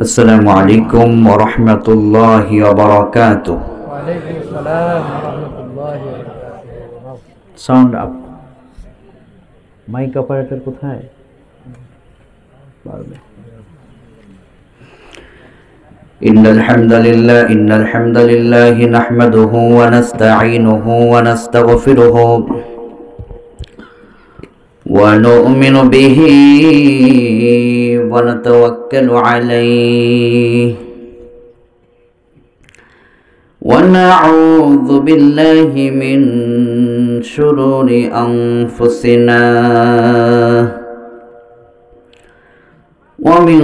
السلام عليكم ورحمة الله وبركاته. وعليكم السلام ورحمة الله وبركاته. Sound up. Mic operator কোথায়? পারবে। إن الحمد لله نحمده ونستعينه ونستغفره ونؤمن به ونتوكل عليه ونعوذ بالله من شرور أنفسنا ومن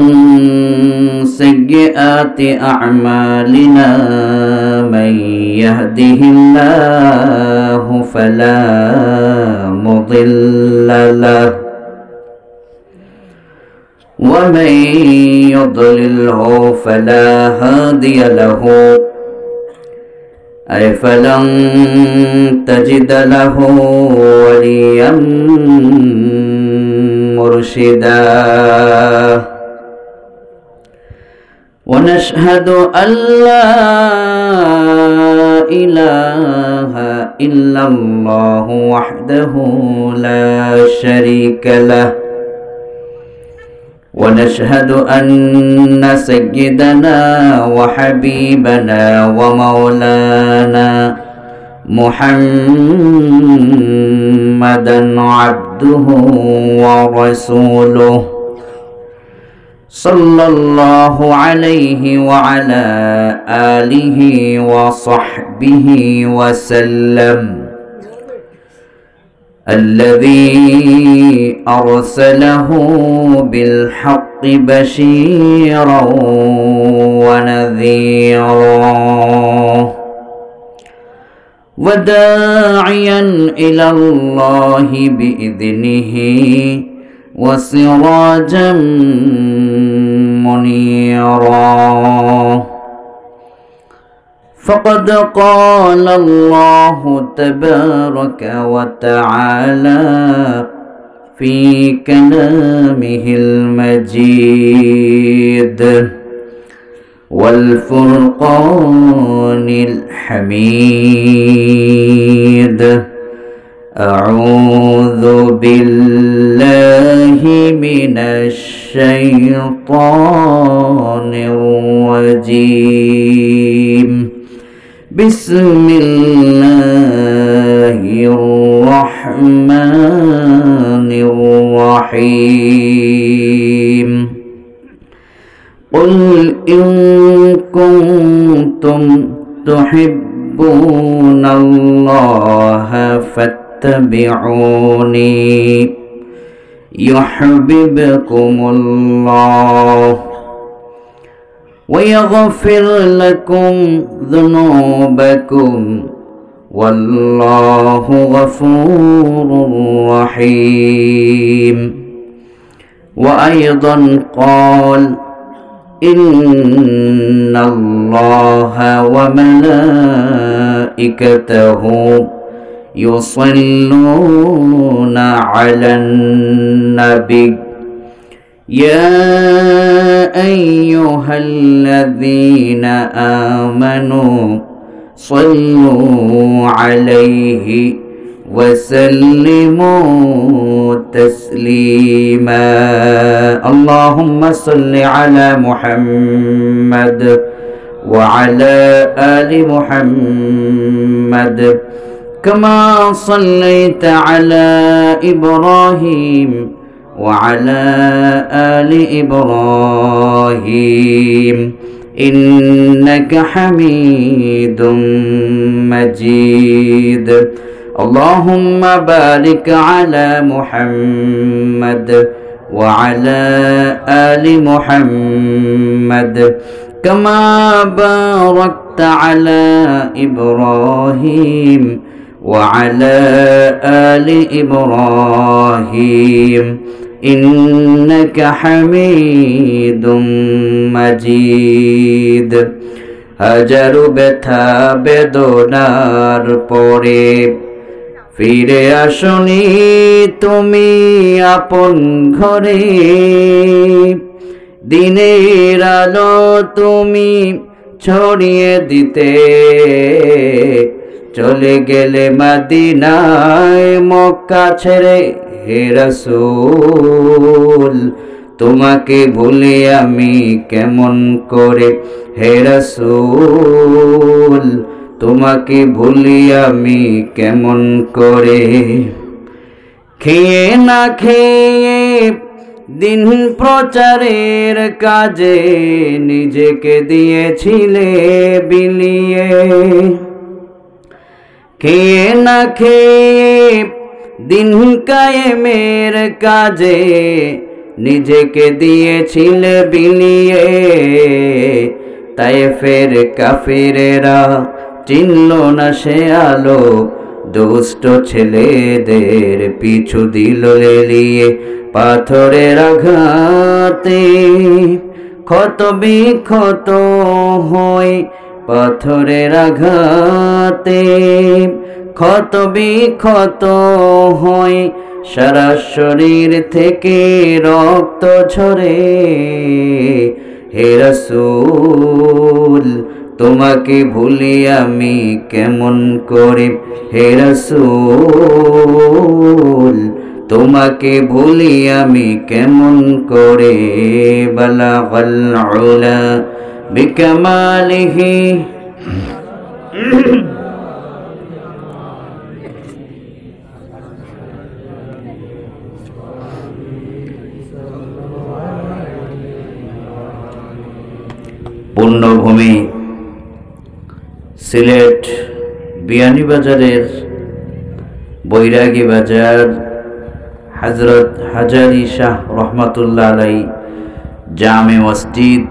سيئات أعمالنا من يهده الله فلا مضل له ومن يضلله فلا هادي له أي فلن تجد له وليا مرشدا ونشهد أن لا إله إلا الله وحده لا شريك له ونشهد أن سيدنا وحبيبنا ومولانا محمدا عبده ورسوله صلى الله عليه وعلى آله وصحبه وسلم الذي أرسله بالحق بشيرا ونذيرا وداعيا إلى الله بإذنه وسراجا منيرا فقد قال الله تبارك وتعالى في كلامه المجيد والفرقان الحميد أعوذ بالله من الشيطان الرجيم بسم الله الرحمن الرحيم قل إن كنتم تحبون الله فاتبعوني يحببكم الله ويغفر لكم ذنوبكم والله غفور رحيم وأيضا قال إن الله وملائكته يصلون على النبي يا أيها الذين آمنوا صلوا عليه وسلموا تسليما اللهم صل على محمد وعلى آل محمد كما صليت على إبراهيم وعلى آل إبراهيم إنك حميد مجيد اللهم بارك على محمد وعلى آل محمد كما باركت على إبراهيم وعلى آل إبراهيم إنك حميد مجيد হাজার ব্যথা বেদনার পরে ফিরে আসনি তুমি আপন ঘরে দিনের আলো তুমি ছড়িয়ে দিতে, চলে গেলে মদিনায় মক্কা ছেড়ে হে রাসূল, তোমাকে ভুলি আমি কেমন করে হে রাসূল, তোমাকে ভুলি আমি কেমন করে। খেয়ে না খেয়ে দিন প্রচারের কাজে নিজেকে দিয়েছিলে বিলিয়ে, খেয়ে না খেয়ে দিন কায়েমের কাজে নিজেকে দিয়েছিলে বিলিয়ে। তায়েফের কাফিরেরা চিনল না সে আলো, দুষ্ট ছেলেদের পিছু দিল লেলিয়ে। পাথরের আঘাতে ক্ষত বিক্ষত হই, পাথরের আঘাতে ক্ষত বিক্ষত হই, সারা শরীর থেকে রক্ত ঝরে হে রাসূল, তোমাকে ভুলি আমি কেমন করে হে রাসূল, তোমাকে ভুলি আমি কেমন করে। বালাগাল উলা বিকামালিহি পুণ্যভূমি সিলেট বিয়ানীবাজারের বৈরাগী বাজার হযরত হাজারী শাহ রহমাতুল্লাহ আলাই জামে মসজিদ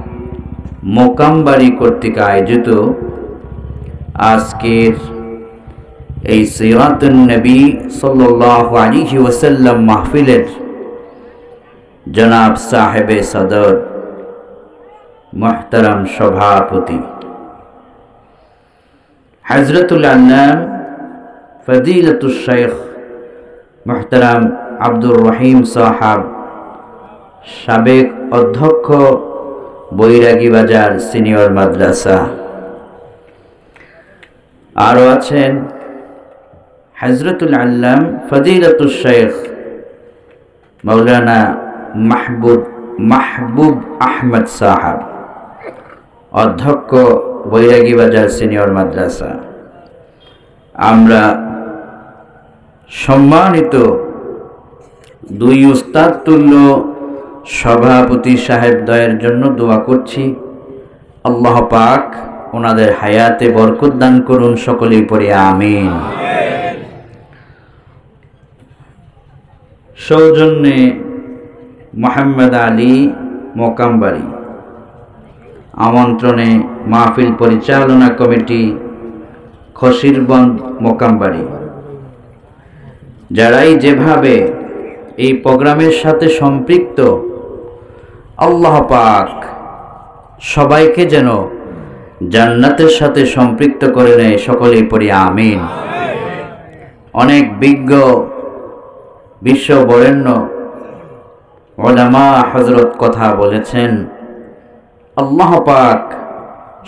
মোকামবাড়ি কর্তৃক আয়োজিত আজকের এই সিরাতুন নবী সাল্লাল্লাহু আলাইহি ওয়াসাল্লাম মাহফিলের জনাব সাহেবে সদর মুহতারাম সভাপতি হযরতুল আল্লাম ফজিলাতুশ শাইখ মুহতারাম আব্দুর রহিম সাহাব, সাবেক অধ্যক্ষ বৈরাগী বাজার সিনিয়র মাদ্রাসা, আরও আছেন হযরতুল আল্লাম ফজিলাতুশ শাইখ মাওলানা মাহবুব আহমদ সাহাব, অধ্যক্ষ বৈরাগী বাজার সিনিয়র মাদ্রাসা। আমরা সম্মানিত দুই উস্তাদ তুল্য সভাপতি সাহেব দয়ের জন্য দোয়া করছি, আল্লাহ পাক ওনাদের হায়াতে বরকত দান করুন, সকলেই পড়ে আমিন। সৌজন্যে মোহাম্মদ আলী মোকামবাড়ি, আমন্ত্রণে মাহফিল পরিচালনা কমিটি খসিরবন্দ মোকামবাড়ি, যারাই যেভাবে এই প্রোগ্রামের সাথে সম্পৃক্ত, আল্লাহ পাক সবাইকে যেন জান্নাতের সাথে সম্পৃক্ত করে নেয়, সকলেই পড়ি আমিন। অনেক বিজ্ঞ বিশ্ব বরেণ্য উলামা হযরত কথা বলেছেন, আল্লাহ পাক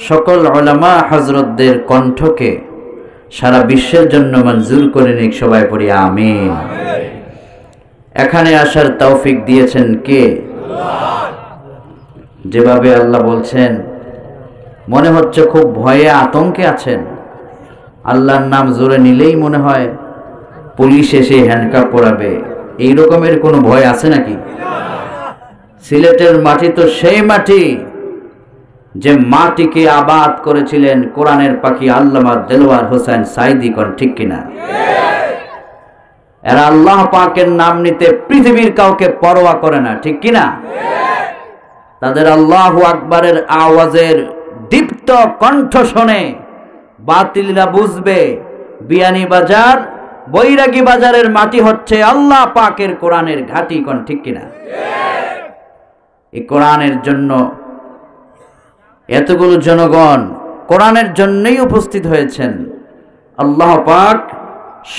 সকল উলামা হযরতদের কণ্ঠকে সারা বিশ্বের জন্য মঞ্জুর করে নিক, সবাই পড়ি আমিন। এখানে আসার তৌফিক দিয়েছেন কে? যেভাবে আল্লাহ বলছেন, মনে হচ্ছে খুব ভয়ে আতঙ্কে আছেন। আল্লাহর নাম জোরে নিলেই মনে হয় পুলিশ এসে হ্যান্ডকাপ পরাবে, এই রকমের কোনো ভয় আছে নাকি? সিলেটের মাটি তো সেই মাটি যে মাটিকে আবাদ করেছিলেন কোরআনের পাখি আল্লামা দেলোয়ার হোসেন সাইদি, কোন ঠিক কিনা? এরা আল্লাহ পাকের নাম নিতে পৃথিবীর কাউকে পরোয়া করে না, ঠিক কিনা? তাদের আল্লাহু আকবারের আওয়াজের দীপ্ত কণ্ঠ শুনে বাতিলরা বুঝবে বিয়ানীবাজার বৈরাগী বাজারের মাটি হচ্ছে আল্লাহ পাকের কোরআনের ঘাঁটি, কোন ঠিক কিনা? এই কোরআনের জন্য এতগুলো জনগণ কোরআনের জন্যই উপস্থিত হয়েছেন। আল্লাহ পাক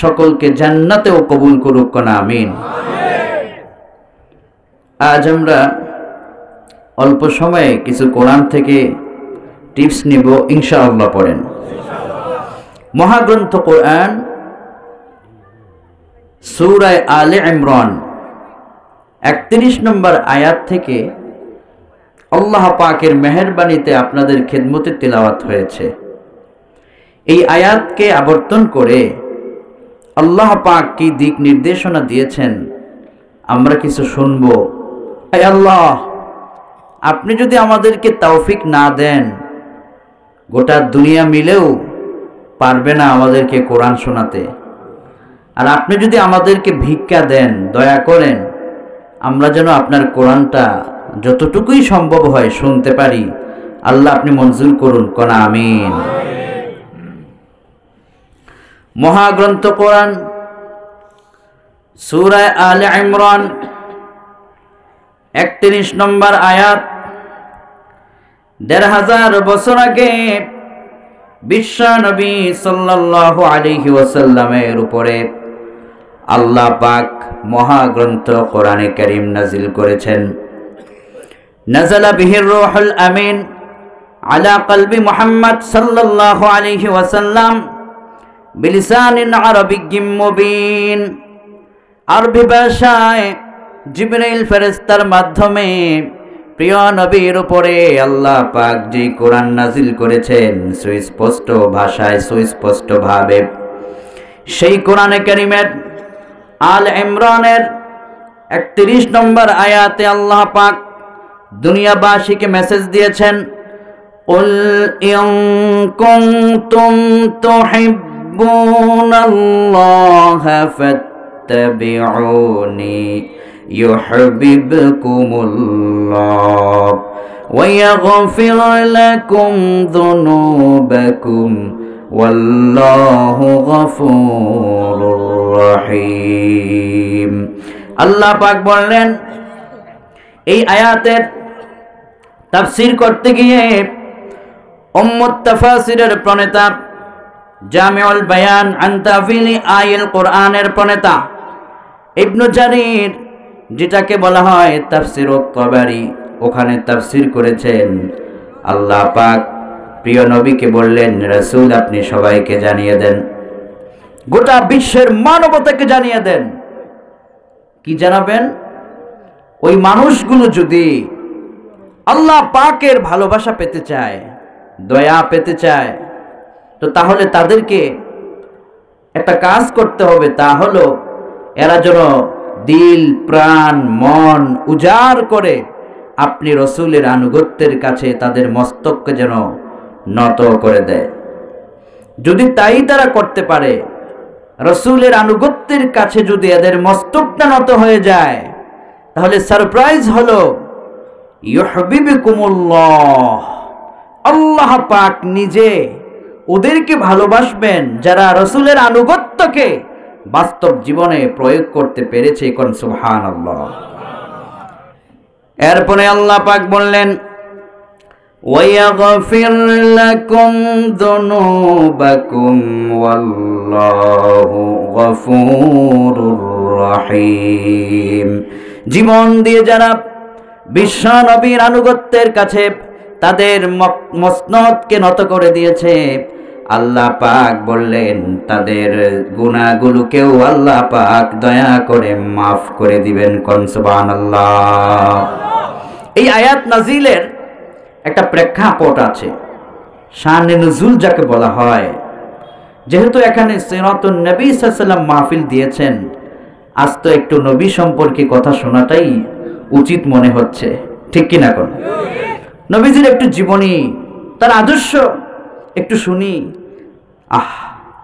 সকলকে জান্নাতেও কবুল করুক, কোন আমিন। আজ আমরা অল্প সময়ে কিছু কোরআন থেকে টিপস নিব, ইনশাআল্লাহ। পড়েন। মহাগ্রন্থ কোরআন সূরা আলে ইমরান 31 নম্বর আয়াত থেকে আল্লাহ পাকের মেহেরবানিতে আপনাদের খেদমতে তিলাওয়াত হয়েছে। এই আয়াতকে আবর্তন করে আল্লাহ পাক কি দিক নির্দেশনা দিয়েছেন আমরা কিছু শুনব। হে আল্লাহ, আপনি যদি আমাদেরকে তৌফিক না দেন, গোটা দুনিয়া মিলেও পারবে না আমাদেরকে কোরআন শোনাতে। আর আপনি যদি আমাদেরকে ভিক্ষা দেন, দয়া করেন, আমরা যেন আপনার কোরআনটা যতটুকুই সম্ভব হয় শুনতে পারি। আল্লাহ আপনি মঞ্জুর করুন, কোনা আমিন। মহাগ্রন্থ কোরআন সূরা আলে ইমরান 31 নম্বর আয়াত। ১৫০০ বছর আগে বিশ্ব নবী সাল্লাল্লাহু আলাইহি ওয়াসাল্লামের উপরে আল্লাহ পাক মহাগ্রন্থ কোরআনে কারীম নাজিল করেছেন। নাযালা বিহির রূহুল আমিন আলা কলবি মুহাম্মদ সাল্লাল্লাহু আলাইহি ওয়াসাল্লাম বিলিসানিন আরাবিয়্যিম মুবিন। আরবি ভাষায় জিবরাইল ফেরেশতার মাধ্যমে প্রিয় নবীর উপরে আল্লাহ পাক যে কোরআন নাজিল করেছেন সুস্পষ্ট ভাষায়, সুস্পষ্ট ভাবে, সেই কোরআনে কারীমের আল ইমরানের 31 নম্বর আয়াতে আল্লাহ পাক দুনিয়াবাসীকে মেসেজ দিয়েছেন, কুল ইন কুনতুম তুহিব্বুনাল্লাহা ফাত্তাবিউনি ইউহিব্বুকুমুল্লাহ ওয়া ইয়াগফির লাকুম যুনুবাকুম ওয়াল্লাহু গফুরুর রহিম। আল্লাহ পাক বললেন, এই আয়াতের তাফসীর করতে গিয়ে উম্মুত তাফাসিরের প্রণেতা, জামিউল বায়ান আন তাফসীরি আয়াল কোরআনের প্রণেতা ইবনে জারীর, যেটাকে বলা হয় তাফসীরুত তাবারি, ওখানে তাফসীর করেছেন। আল্লাহ পাক প্রিয় নবীকে বললেন, রাসূল আপনি সবাইকে জানিয়ে দেন, গোটা বিশ্বের মানবতাকে জানিয়ে দেন। কি জানাবেন? ওই মানুষগুলো যদি আল্লাহ পাকের ভালোবাসা পেতে চায়, দয়া পেতে চায়, তো তাহলে তাদেরকে একটা কাজ করতে হবে। তা হলো এরা যেন দিল, প্রাণ, মন উজাড় করে আপনি রসুলের আনুগত্যের কাছে তাদের মস্তককে যেন নত করে দেয়। যদি তাই তারা করতে পারে, রসুলের আনুগত্যের কাছে যদি এদের মস্তকটা নত হয়ে যায়, তাহলে সারপ্রাইজ হলো ইউহিব্বুকুমুল্লাহ, আল্লাহ পাক নিজে ওদেরকে ভালোবাসবেন যারা রসুলের আনুগত্যকে বাস্তব জীবনে প্রয়োগ করতে পেরেছে। কোন সুবহানাল্লাহ। এরপরে আল্লাহ পাক বললেন, ওয়ায়াগফির লাকুম যুনুবাকুম ওয়াল্লাহু গফুরুর রহিম। জীবন দিয়ে যারা বিশ্ব নবীর আনুগত্যের কাছে তাদের মসনদকে নত করে দিয়েছে, আল্লাহ পাক বললেন তাদের গুনাহগুলোকেও আল্লাহ পাক দয়া করে মাফ করে দিবেন। কোন সুবহানাল্লাহ। এই আয়াত নাজিলের একটা প্রেক্ষাপট আছে, শানে নুজুল যাকে বলা হয়। যেহেতু এখানে সিরাতুন নবী সাল্লাল্লাহু আলাইহি ওয়াসাল্লাম মাহফিল দিয়েছেন, আজ তো একটু নবী সম্পর্কে কথা শোনাটাই উচিত মনে হচ্ছে, ঠিক কিনা? কোন নবীজির একটু জীবনী, তার আদর্শ একটু শুনি।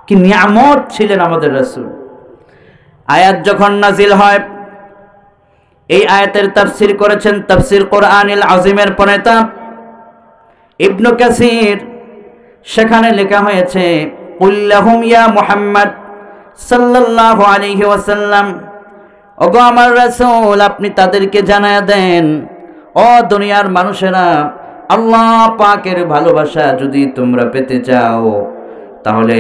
কি নিয়ামত ছিলেন আমাদের রাসূল। আয়াত যখন নাজিল হয়, এই আয়াতের তাফসীর করেছেন তাফসীর কোরআনুল আযীমের প্রণেতা ইবনে কাসির। সেখানে লেখা হয়েছে, কুল লাহুম ইয়া মুহাম্মদ সাল্লাল্লাহু আলাইহি ওয়াসাল্লাম, ওগো আমার রাসূল আপনি তাদেরকে জানায়া দেন, ও দুনিয়ার মানুষেরা, আল্লাহ পাকের ভালোবাসা যদি তোমরা পেতে চাও, তাহলে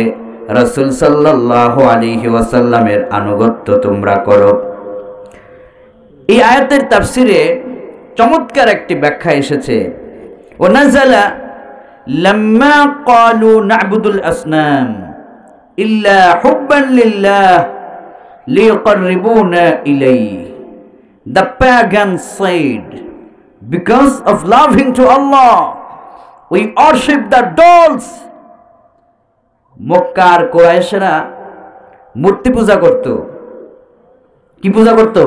রাসূল সাল্লাল্লাহু আলাইহি ওয়াসাল্লামের আনুগত্য তোমরা করো। এই আয়াতের তাফসিরে চমৎকার একটি ব্যাখ্যা এসেছে, ওয়ানাজালা লাম্মা ক্বালু না'বুদুল আসনাম ইল্লা হুব্বান লিল্লাহ লিয়ুকাররিবুনা ইলাইহি। The pagans said, because of loving to Allah, we worship the dolls. মক্কার কুরাইশরা মূর্তি পূজা করত। কি পূজা করত?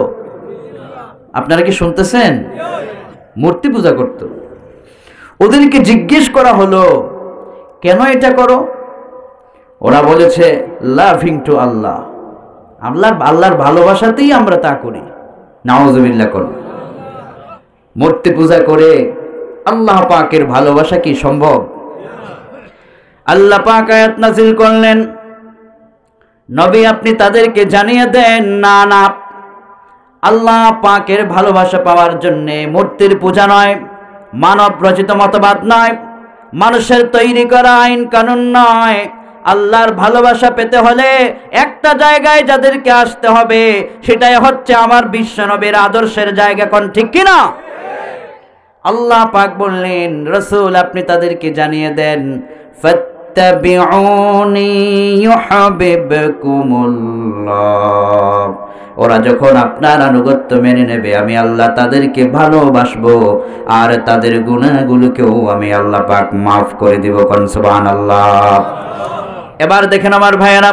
আপনারা কি শুনতেছেন? মূর্তি পূজা করত। ওদেরকে জিজ্ঞেস করা হলো, কেন এটা করো? ওরা বলেছে, লাভিং টু আল্লাহ, আল্লাহর ভালোবাসাতেই আমরা তা করি। নাউযুবিল্লাহ করুন। মূর্তি পূজা করে আল্লাহ পাকের ভালোবাসা কি সম্ভব? আল্লাহ পাক আয়াত নাযিল করলেন, নবী আপনি তাদেরকে জানিয়ে দেন, না না, আল্লাহ পাকের ভালোবাসা পাওয়ার জন্য মূর্তির পূজা নয়, মানব রচিত মতবাদ নয়, মানুষের তৈরি করা আইন কানুন নয়। আল্লাহর ভালোবাসা পেতে হলে একটা জায়গায় যাদেরকে আসতে হবে, সেটাই হচ্ছে আমার বিশ্বনবীর আদর্শের জায়গা। কোন ঠিক কিনা? আল্লাহ পাক বললেন, রাসূল আপনি তাদেরকে জানিয়ে দেন, ফাত্তাবিউনি ইউহিব্বুকুমুল্লাহ। ওরা যখন আপনার আনুগত্য মেনে নেবে, আমি আল্লাহ তাদেরকে ভালোবাসবো, আর তাদের গুনাহগুলোকেও আমি আল্লাহ পাক মাফ করে দিব। কোন সুবহানাল্লাহ। এবার দেখেন আমার ভাইয়েরা,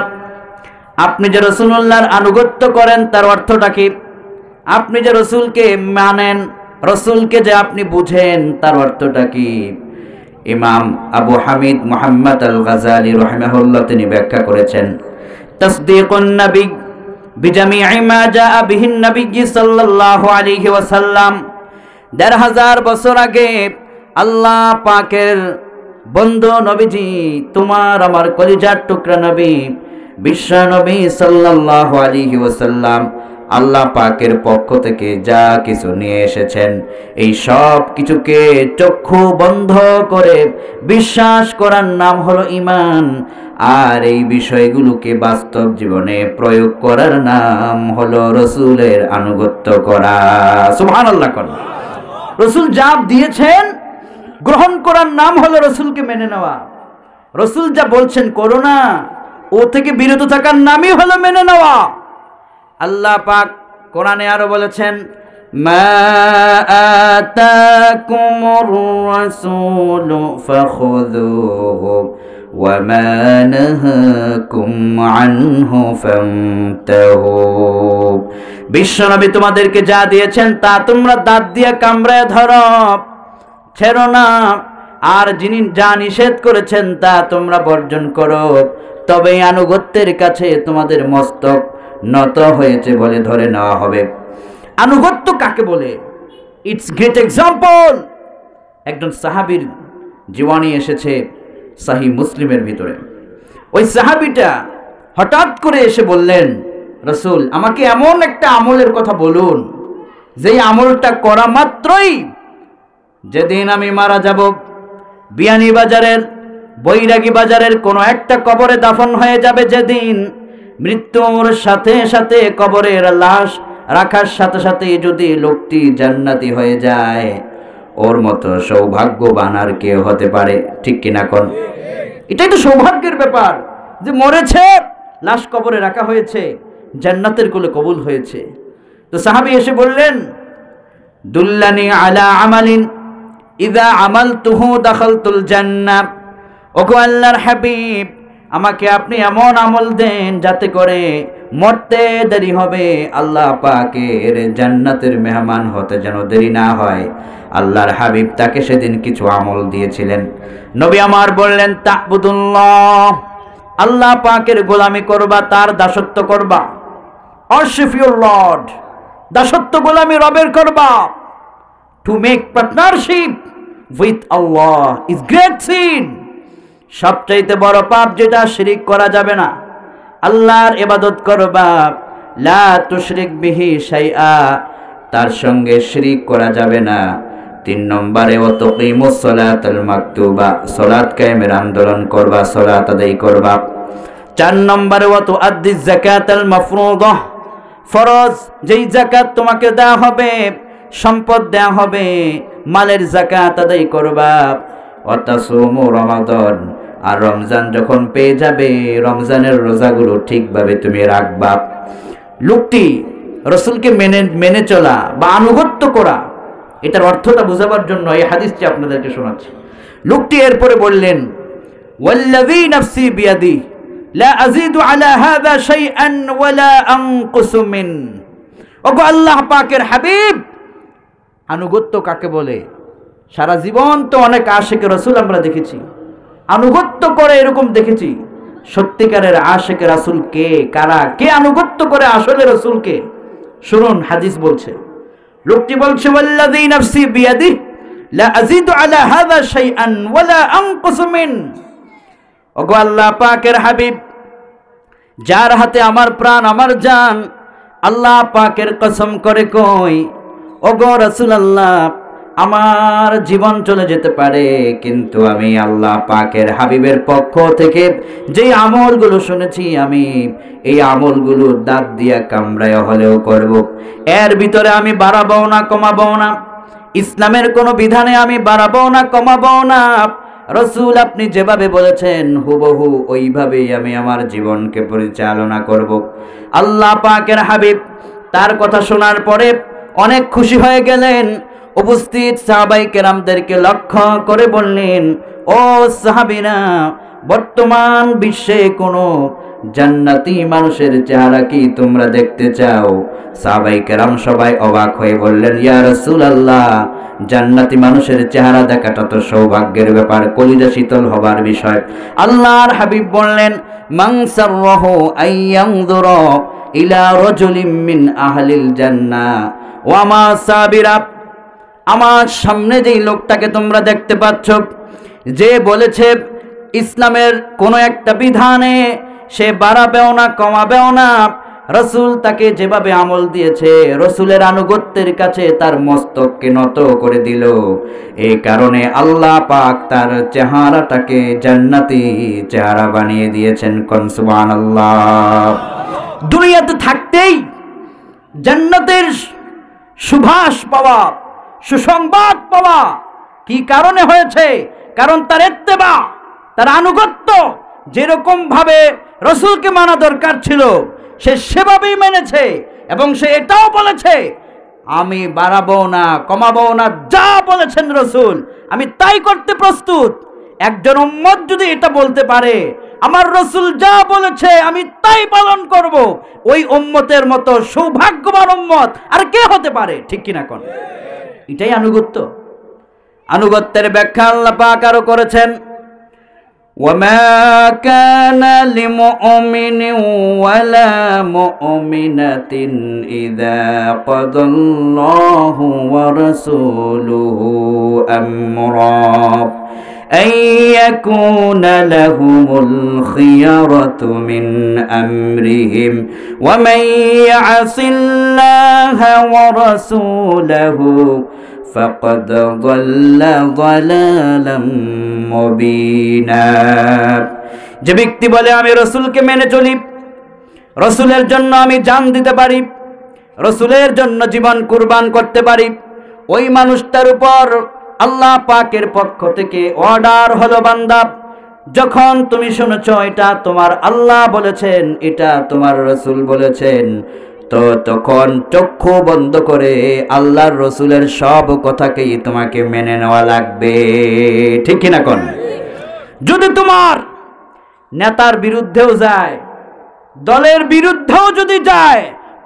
আপনি যে রাসূলুল্লাহর আনুগত্য করেন তার অর্থটা কি? আপনি যে রাসূলকে মানেন, রাসূলকে যে আপনি বুঝেন তার অর্থটা কি? ইমাম আবু হামিদ মুহাম্মদ আল গাযালি রাহিমাহুল্লাহ তিনি ব্যাখ্যা করেছেন, তাসদীকুন নবী বিজামি'i মা জাআ বিহিন নবী সাল্লাল্লাহু আলাইহি ওয়াসাল্লাম। ১৫০০ বছর আগে আল্লাহ পাকের বন্ধু নবীজি, তোমার আমার কলিজার টুকরা নবী বিশ্ব নবী সাল্লাল্লাহু আলাইহি ওয়াসাল্লাম আল্লাহ পাকের পক্ষ থেকে যা কিছু নিয়ে এসেছেন, এই সব কিছুকে চক্ষু বন্ধ করে বিশ্বাস করার নাম হলো ঈমান, আর এই বিষয়গুলোকে বাস্তব জীবনে প্রয়োগ করার নাম হলো রাসূলের আনুগত্য করা। সুবহানাল্লাহ। কোন রাসূল যা দিয়েছেন গ্রহণ করার নাম হলো রাসূলকে মেনে নেওয়া। রাসূল যা বলছেন করো না, ও থেকে বিরত থাকার নামই হলো মেনে নেওয়া। আল্লাহ পাক কোরআনে আরো বলেছেন, মা আতাকুমুর রাসূলু ফাখুযুহু ওয়া মা নাহাকুম আনহু ফান্তাহু। বিশ্বনবী তোমাদেরকে যা দিয়েছেন তা তোমরা দাঁত দিয়ে কামড়ায় ধরো, ছেড়ো না, আর যিনি যা নিষেধ করেছেন তা তোমরা বর্জন করো, তবে আনুগত্যের কাছে তোমাদের মস্তক নত হয়েছে বলে ধরে নেওয়া হবে। আনুগত্য কাকে বলে? It's great example. একজন সাহাবীর জীবনী এসেছে সহিহ মুসলিমের ভিতরে। ওই সাহাবীটা হঠাৎ করে এসে বললেন, রাসূল আমাকে এমন একটা আমলের কথা বলুন, যেই আমলটা করা মাত্রই যেদিন আমি মারা যাব, বিয়ানীবাজারের বৈরাগী বাজারের কোনো একটা কবরে দাফন হয়ে যাবে, যেদিন মৃত্যুর সাথে সাথে কবরের লাশ রাখার সাথে সাথে যদি লোকটি জান্নাতি হয়ে যায়, ওর মতো সৌভাগ্যবান আর কেউ হতে পারে? ঠিক কিনা কোন? এটাই তো সৌভাগ্যের ব্যাপার, যে মরেছে, লাশ কবরে রাখা হয়েছে, জান্নাতের কোলে কবুল হয়েছে। তো সাহাবী এসে বললেন, দুল্লানি আলা আমালিন ইযা আমালতুহু দাখালতুল জান্নাহ। ওগো আল্লাহর হাবিব, আমাকে আপনি এমন আমল দেন যাতে করে মরতে দেরি হবে, আল্লাহ পাকের জান্নাতের মেহমান হতে যেন দেরি না হয়। আল্লাহর হাবিব তাকে সেদিন কিছু আমল দিয়েছিলেন। নবী আমার বললেন, তা'বুদুল্লাহ, আল্লাহ পাকের গোলামি করবা, তার দাসত্ব করবা। ওয়ারশিপ ইউর লর্ড, দাসত্ব গোলামি রবের করবা। To make partnership with Allah is great sin. সবচাইতে বড় পাপ যেটা, শিরিক করা যাবে না। আল্লাহর ইবাদত করবা, লা তুশরিক বিহি শাইআ, তার সঙ্গে শিরিক করা যাবে না। 3 নম্বরে ওয়া তুকিমুস সালাতাল মাকতুবা, সালাত কায়েমের আন্দোলন করবা, সালাত আদায় করবা। 4 নম্বরে ওয়া তুআদ্দিজ যাকাতাল মাফরুদা, ফরজ যেই যাকাত তোমাকে দেওয়া হবে সম্পদ দেয়া হবে, মালের যাকাত আদায় করবা। ওয়াতাসুমু রমাদান, আর রমজান যখন পেয়ে যাবে রমজানের রোজাগুলো ঠিকভাবে তুমি রাখবা। লোকটি রাসূলকে মেনে চলা বা আনুগত্য করা, এটার অর্থটা বোঝাবার জন্য এই হাদিসটি আপনাদেরকে শোনাচ্ছি। লোকটি এরপরে বললেন, ওয়াল্লাযী নাফসি বিয়াদি লা আযীদু আলা হাযা শাইআন ওয়ালা আনকুসু মিন। ওগো আল্লাহ পাকের হাবিব, আনুগত্য কাকে বলে? সারা জীবন তো অনেক আশিক রাসূল আমরা দেখেছি, আনুগত্য করে এরকম দেখেছি। সত্যিকারের আশিক রাসূল কে? কারা? কে আনুগত্য করে আসলে রাসূলকে? শুনুন, হাদিস বলছে, লোকটি বলছে, ওয়াল্লাযী নাফসি বিয়াদি লা আযীদু আলা হাযা শাইআন ওয়ালা আনকুসু মিন। ওগো আল্লাহ পাকের হাবিব, যার হাতে আমার প্রাণ আমার জান, আল্লাহ পাকের কসম করে কই, ওগো রাসূলুল্লাহ, আমার জীবন চলে যেতে পারে, কিন্তু আমি আল্লাহ পাকের হাবিবের পক্ষ থেকে যে আমলগুলো শুনেছি, আমি এই আমলগুলো দাঁত দিয়া কামড়ায় হলেও করব। এর ভিতরে আমি বাড়াবো না কমাবো না, ইসলামের কোনো বিধানে আমি বাড়াবো না কমাবো না। রাসূল আপনি যেভাবে বলেছেন হুবহু ওইভাবেই আমি আমার জীবনকে পরিচালনা করব। আল্লাহ পাকের হাবিব তার কথা শোনার পরে অনেক খুশি হয়ে গেলেন। উপস্থিত সাহাবায়ে কেরামদেরকে লক্ষ্য করে বললেন, ও সাহাবীরা, বর্তমান বিশ্বে কোনো জান্নাতি মানুষের চেহারা কি তোমরা দেখতে চাও? সাহাবায়ে কেরাম সবাই অবাক হয়ে বললেন, ইয়া রাসূলুল্লাহ, জান্নাতি মানুষের চেহারা দেখাটা তো সৌভাগ্যের ব্যাপার, কলিজা শীতল হবার বিষয়। আল্লাহর হাবিব বললেন, মান সাররাহু আইয়ানযুরা ইলা রাজুলিন মিন আহলিল জান্নাহ ওয়া মা সাবিরা। আমার সামনে যেই লোকটাকে তোমরা দেখতে পাচ্ছ, যে বলেছে ইসলামের কোনো একটা বিধানে সে বাড়াবেও না কমাবেও না, রাসূল তাকে যেভাবে আমল দিয়েছে, রাসূলের আনুগত্যের কাছে তার মস্তককে নত করে দিল। এই কারণে আল্লাহ পাক তার চেহারাটাকে জান্নাতি চেহারা বানিয়ে দিয়েছেন। কোন সুবহানাল্লাহ। দুনিয়াতে থাকতেই জান্নাতের সুভাষ পাওয়া, সুসংবাদ পাওয়া কি কারণে হয়েছে? কারণ তার ইত্তেবা, তার আনুগত্য যেরকম ভাবে রাসূলকে মানা দরকার ছিল সে সেভাবেই মেনেছে, এবং সে এটাও বলেছে আমি বাড়াবো না কমাবো না, যা বলেছেন রাসূল আমি তাই করতে প্রস্তুত। একজন উম্মত যদি এটা বলতে পারে আমার রাসূল যা বলেছে আমি তাই পালন করব, ওই উম্মতের মতো সৌভাগ্যবান উম্মত আর কে হতে পারে? ঠিক কিনা কোন? এটাই আনুগত্য। আনুগত্যের ব্যাখ্যা আল্লাহ পাক আরো করেছেন, وَمَا كَانَ لِمُؤْمِنٍ وَلَا مُؤْمِنَةٍ إِذَا قَضَى اللَّهُ وَرَسُولُهُ أَمْرًا أَن يَكُونَ لَهُمُ الْخِيَرَةُ مِنْ أَمْرِهِمْ وَمَن يَعْصِ اللَّهَ وَرَسُولَهُ فَقَدْ ضَلَّ ضَلَالًا মুবিনা। যে ব্যক্তি বলে আমি রাসূলকে মেনে চলি, রাসূলের জন্য আমি জান দিতে পারি, রাসূলের জন্য জীবন কুরবান করতে পারি, ওই মানুষটার উপর আল্লাহ পাকের পক্ষ থেকে অর্ডার হলো, বান্দা যখন তুমি শুনেছো এটা তোমার আল্লাহ বলেছেন, এটা তোমার রাসূল বলেছেন, তো তখন চক্ষু বন্ধ করে আল্লাহর রাসূলের সব কথাকেই তোমাকে মেনে নেওয়া লাগবে। ঠিক কিনা কোন? যদি তোমার নেতার বিরুদ্ধেও যায়, দলের বিরুদ্ধেও যদি যায়,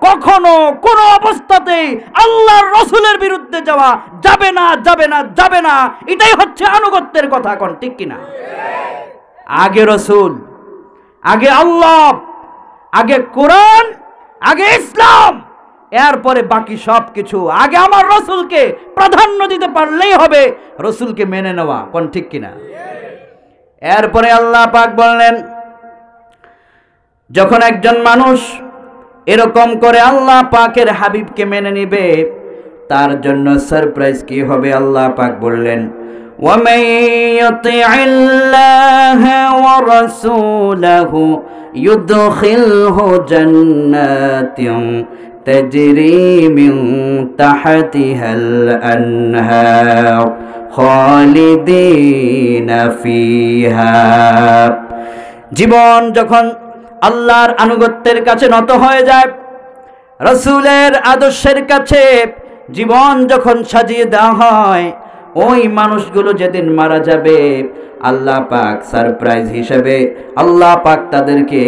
কখনো কোনো অবস্থাতেই আল্লাহর রাসূলের বিরুদ্ধে যাওয়া যাবে না, যাবে না, যাবে না। এটাই হচ্ছে আনুগত্যের কথা। কোন ঠিক কিনা? আগে রাসূল, আগে আল্লাহ, আগে কোরআন, আগে ইসলাম, এরপরে বাকি সব কিছু। আগে আমার রাসূলকে প্রাধান্য দিতে পারলেই হবে, রাসূলকে মেনে নেওয়া। কোন ঠিক কিনা? এরপরে আল্লাহ পাক বললেন, যখন একজন মানুষ এরকম করে আল্লাহ পাকের হাবিবকে মেনে নিবে, তার জন্য সারপ্রাইজ কি হবে? আল্লাহ পাক বললেন, وَمَن يُطِعِ اللَّهَ وَرَسُولَهُ يُدْخِلْهُ جَنَّاتٍ تجري من تحتها الأنهار خالدين فيها। জীবন যখন আল্লাহর আনুগত্যের কাছে নত হয়ে যায়, রাসূলের আদর্শের কাছে জীবন যখন সাজিয়ে দেওয়া হয়, ওই মানুষগুলো যেদিন মারা যাবে আল্লাহ পাক সারপ্রাইজ হিসেবে আল্লাহ পাক তাদেরকে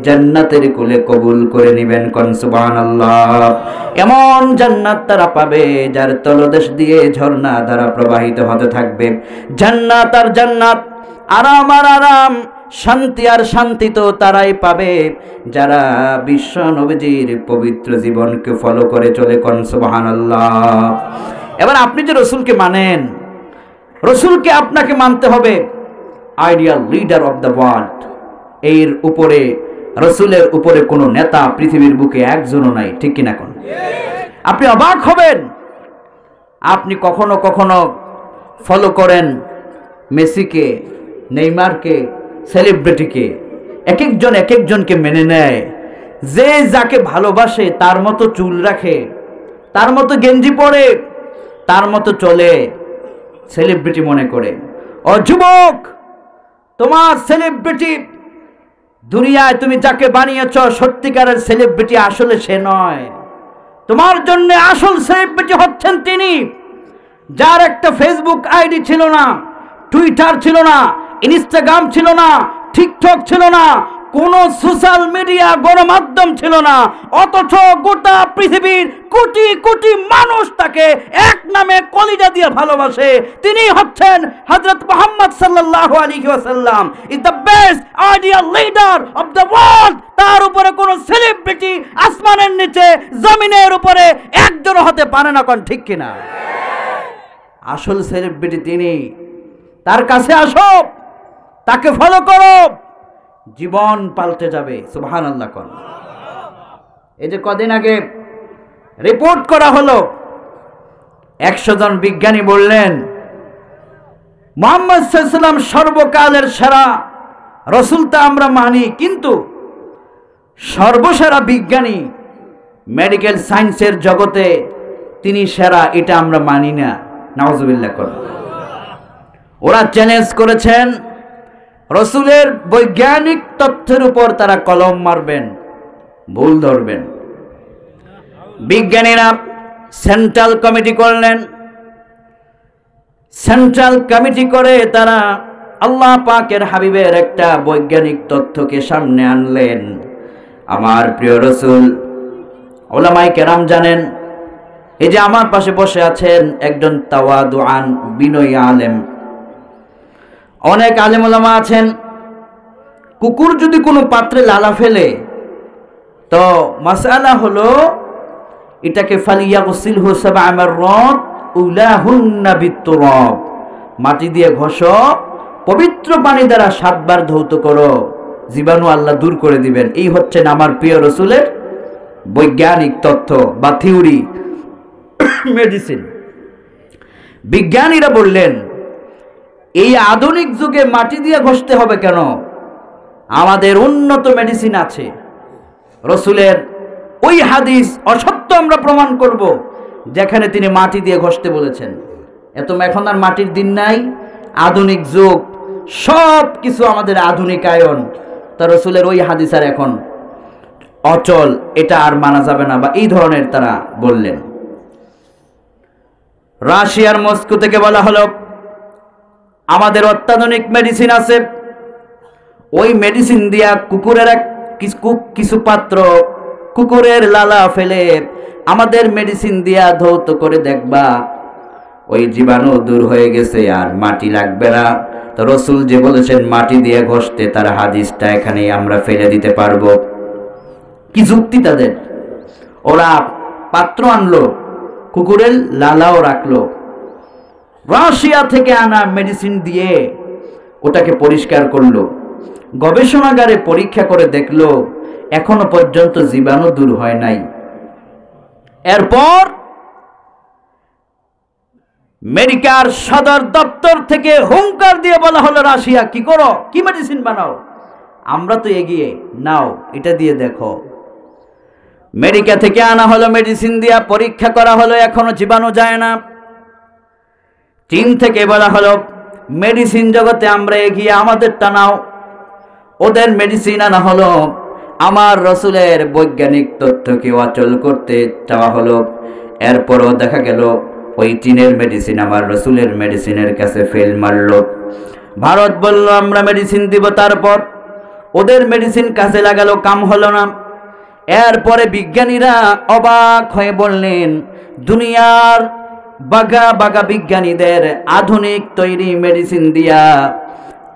জান্নাতের কোলে কবুল করে নেবেন। কোন সুবহানাল্লাহ। এমন জান্নাত তারা পাবে যার তলদেশ দিয়ে ঝর্ণা ধারা প্রবাহিত হতে থাকবে। জান্নাত আর জান্নাত, আরাম আর আরাম, শান্তি আর শান্তি তো তারাই পাবে যারা বিশ্ব নবীজির পবিত্র জীবনকে ফলো করে চলে। কোন সুবহানাল্লাহ। এবার আপনি যে রসুলকে মানেন, রসুলকে আপনাকে মানতে হবে ideal leader of the world. এর উপরে, রসুলের উপরে কোনো নেতা পৃথিবীর বুকে একজনও নাই, ঠিক কিনা? কোন আপনি অবাক হবেন, আপনি কখনো কখনো ফলো করেন মেসিকে, নেইমারকে, সেলিব্রিটিকে, এক একজন এক একজনকে মেনে নেয়। যে যাকে ভালোবাসে তার মতো চুল রাখে, তার মতো গেঞ্জি পরে, তার মতো চলে, সেলিব্রিটি মনে করে। ও যুবক, তোমার সেলিব্রিটি দুনিয়ায় তুমি যাকে বানিয়েছ সত্যিকারের সেলিব্রিটি আসলে সে নয়। তোমার জন্য আসল সেলিব্রিটি হচ্ছেন তিনি যার একটা ফেসবুক আইডি ছিল না, টুইটার ছিল না, ইনস্টাগ্রাম ছিল না, টিকটক ছিল না, কোন সোশ্যাল মিডিয়া গণমাধ্যম ছিল না, অথচ গোটা পৃথিবীর কোটি কোটি মানুষ তাকে এক নামে কলিজা দিয়ে ভালোবাসে। তিনি হচ্ছেন হযরত মুহাম্মদ সাল্লাল্লাহু আলাইহি ওয়াসাল্লাম, is the best ideal leader of the world. তার উপরে কোন সেলিব্রিটি আসমানের নিচে জমিনের উপরে একজন হতে পারে না। কোন ঠিক কিনা? আসল সেলিব্রিটি তিনি। তার কাছে আসো, তাকে ফলো করো, জীবন পাল্টে যাবে। সুবহানাল্লাহ। কোন এই যে কদিন আগে রিপোর্ট করা হলো, 100 জন বিজ্ঞানী বললেন মুহাম্মদ সাল্লাল্লাহু আলাইহি ওয়াসাল্লাম সর্বকালের সেরা। রসুল তা আমরা মানি, কিন্তু সর্বসেরা বিজ্ঞানী মেডিকেল সায়েন্সের জগতে তিনি সেরা, এটা আমরা মানি না। নাউজুবিল্লাহ। কোন ওরা চ্যালেঞ্জ করেছেন রসুলের বৈজ্ঞানিক তথ্যের উপর তারা কলম মারবেন, ভুল ধরবেন। বিজ্ঞানীরা সেন্ট্রাল কমিটি করলেন। সেন্ট্রাল কমিটি করে তারা আল্লাহ পাকের হাবিবের একটা বৈজ্ঞানিক তথ্যকে সামনে আনলেন। আমার প্রিয় রসুল, ওলামায়ে কেরাম জানেন, এই যে আমার পাশে বসে আছেন একজন তাওয়াদুআন বিনয়ী আলেম। অনেক আলেম ওলামা আছেন, কুকুর যদি কোনো পাত্রে লালা ফেলে তো মাসআলা হলো এটাকে ফালিয়াগসিলহু সাবআ মাররাত উলাহুন্না বিতুরাব, মাটি দিয়ে ঘষো, পবিত্র পানি দ্বারা 7 বার ধৌত করো, জীবাণু আল্লাহ দূর করে দিবেন। এই হচ্ছেন আমার প্রিয় রসুলের বৈজ্ঞানিক তথ্য বা থিওরি, মেডিসিন। বিজ্ঞানীরা বললেন এই আধুনিক যুগে মাটি দিয়ে ঘষতে হবে কেন? আমাদের উন্নত মেডিসিন আছে। রসুলের ওই হাদিস অসত্য আমরা প্রমাণ করব যেখানে তিনি মাটি দিয়ে ঘষতে বলেছেন। এখন আর মাটির দিন নাই, আধুনিক যুগ, সব কিছু আমাদের আধুনিকায়ন। তা রসুলের ওই হাদিস আর এখন অচল, এটা আর মানা যাবে না, বা এই ধরনের তারা বললেন। রাশিয়ার মস্কো থেকে বলা হলো আমাদের অত্যাধুনিক মেডিসিন আছে, ওই মেডিসিন দিয়া কুকুরের কিছু পাত্র কুকুরের লালা ফেলে আমাদের মেডিসিন দিয়া ধৌত করে দেখবা ওই জীবাণু দূর হয়ে গেছে, আর মাটি লাগবে না। তো রসুল যে বলেছেন মাটি দিয়ে ঘষতে, তার হাদিসটা এখানে আমরা ফেলে দিতে পারবো। কি যুক্তি তাদের! ওরা পাত্র আনলো, কুকুরের লালাও রাখলো, রাশিয়া থেকে আনা মেডিসিন দিয়ে ওটাকে পরিষ্কার করলো, গবেষণাগারে পরীক্ষা করে দেখলো এখনো পর্যন্ত জীবাণু দূর হয় নাই। এরপর আমেরিকার সদর দপ্তর থেকে হুঙ্কার দিয়ে বলা হলো রাশিয়া কি করো, কি মেডিসিন বানাও, আমরা তো এগিয়ে, নাও এটা দিয়ে দেখো। আমেরিকা থেকে আনা হলো, মেডিসিন দিয়া পরীক্ষা করা হলো, এখনো জীবাণু যায় না। চীন থেকে বলা হলো মেডিসিন জগতে আমরা এগিয়ে, আমাদেরটা নাও। ওদের মেডিসিন আনা হলো, আমার রসুলের বৈজ্ঞানিক তথ্যকে অচল করতে চাওয়া হলো। এরপরও দেখা গেল ওই চীনের মেডিসিন আমার রসুলের মেডিসিনের কাছে ফেল মারল। ভারত বলল আমরা মেডিসিন দিব, তারপর ওদের মেডিসিন কাজে লাগালো, কাম হলো না। এরপরে বিজ্ঞানীরা অবাক হয়ে বললেন, দুনিয়ার বাগা বাগা বিজ্ঞানীদের আধুনিক তৈরি মেডিসিন দিয়া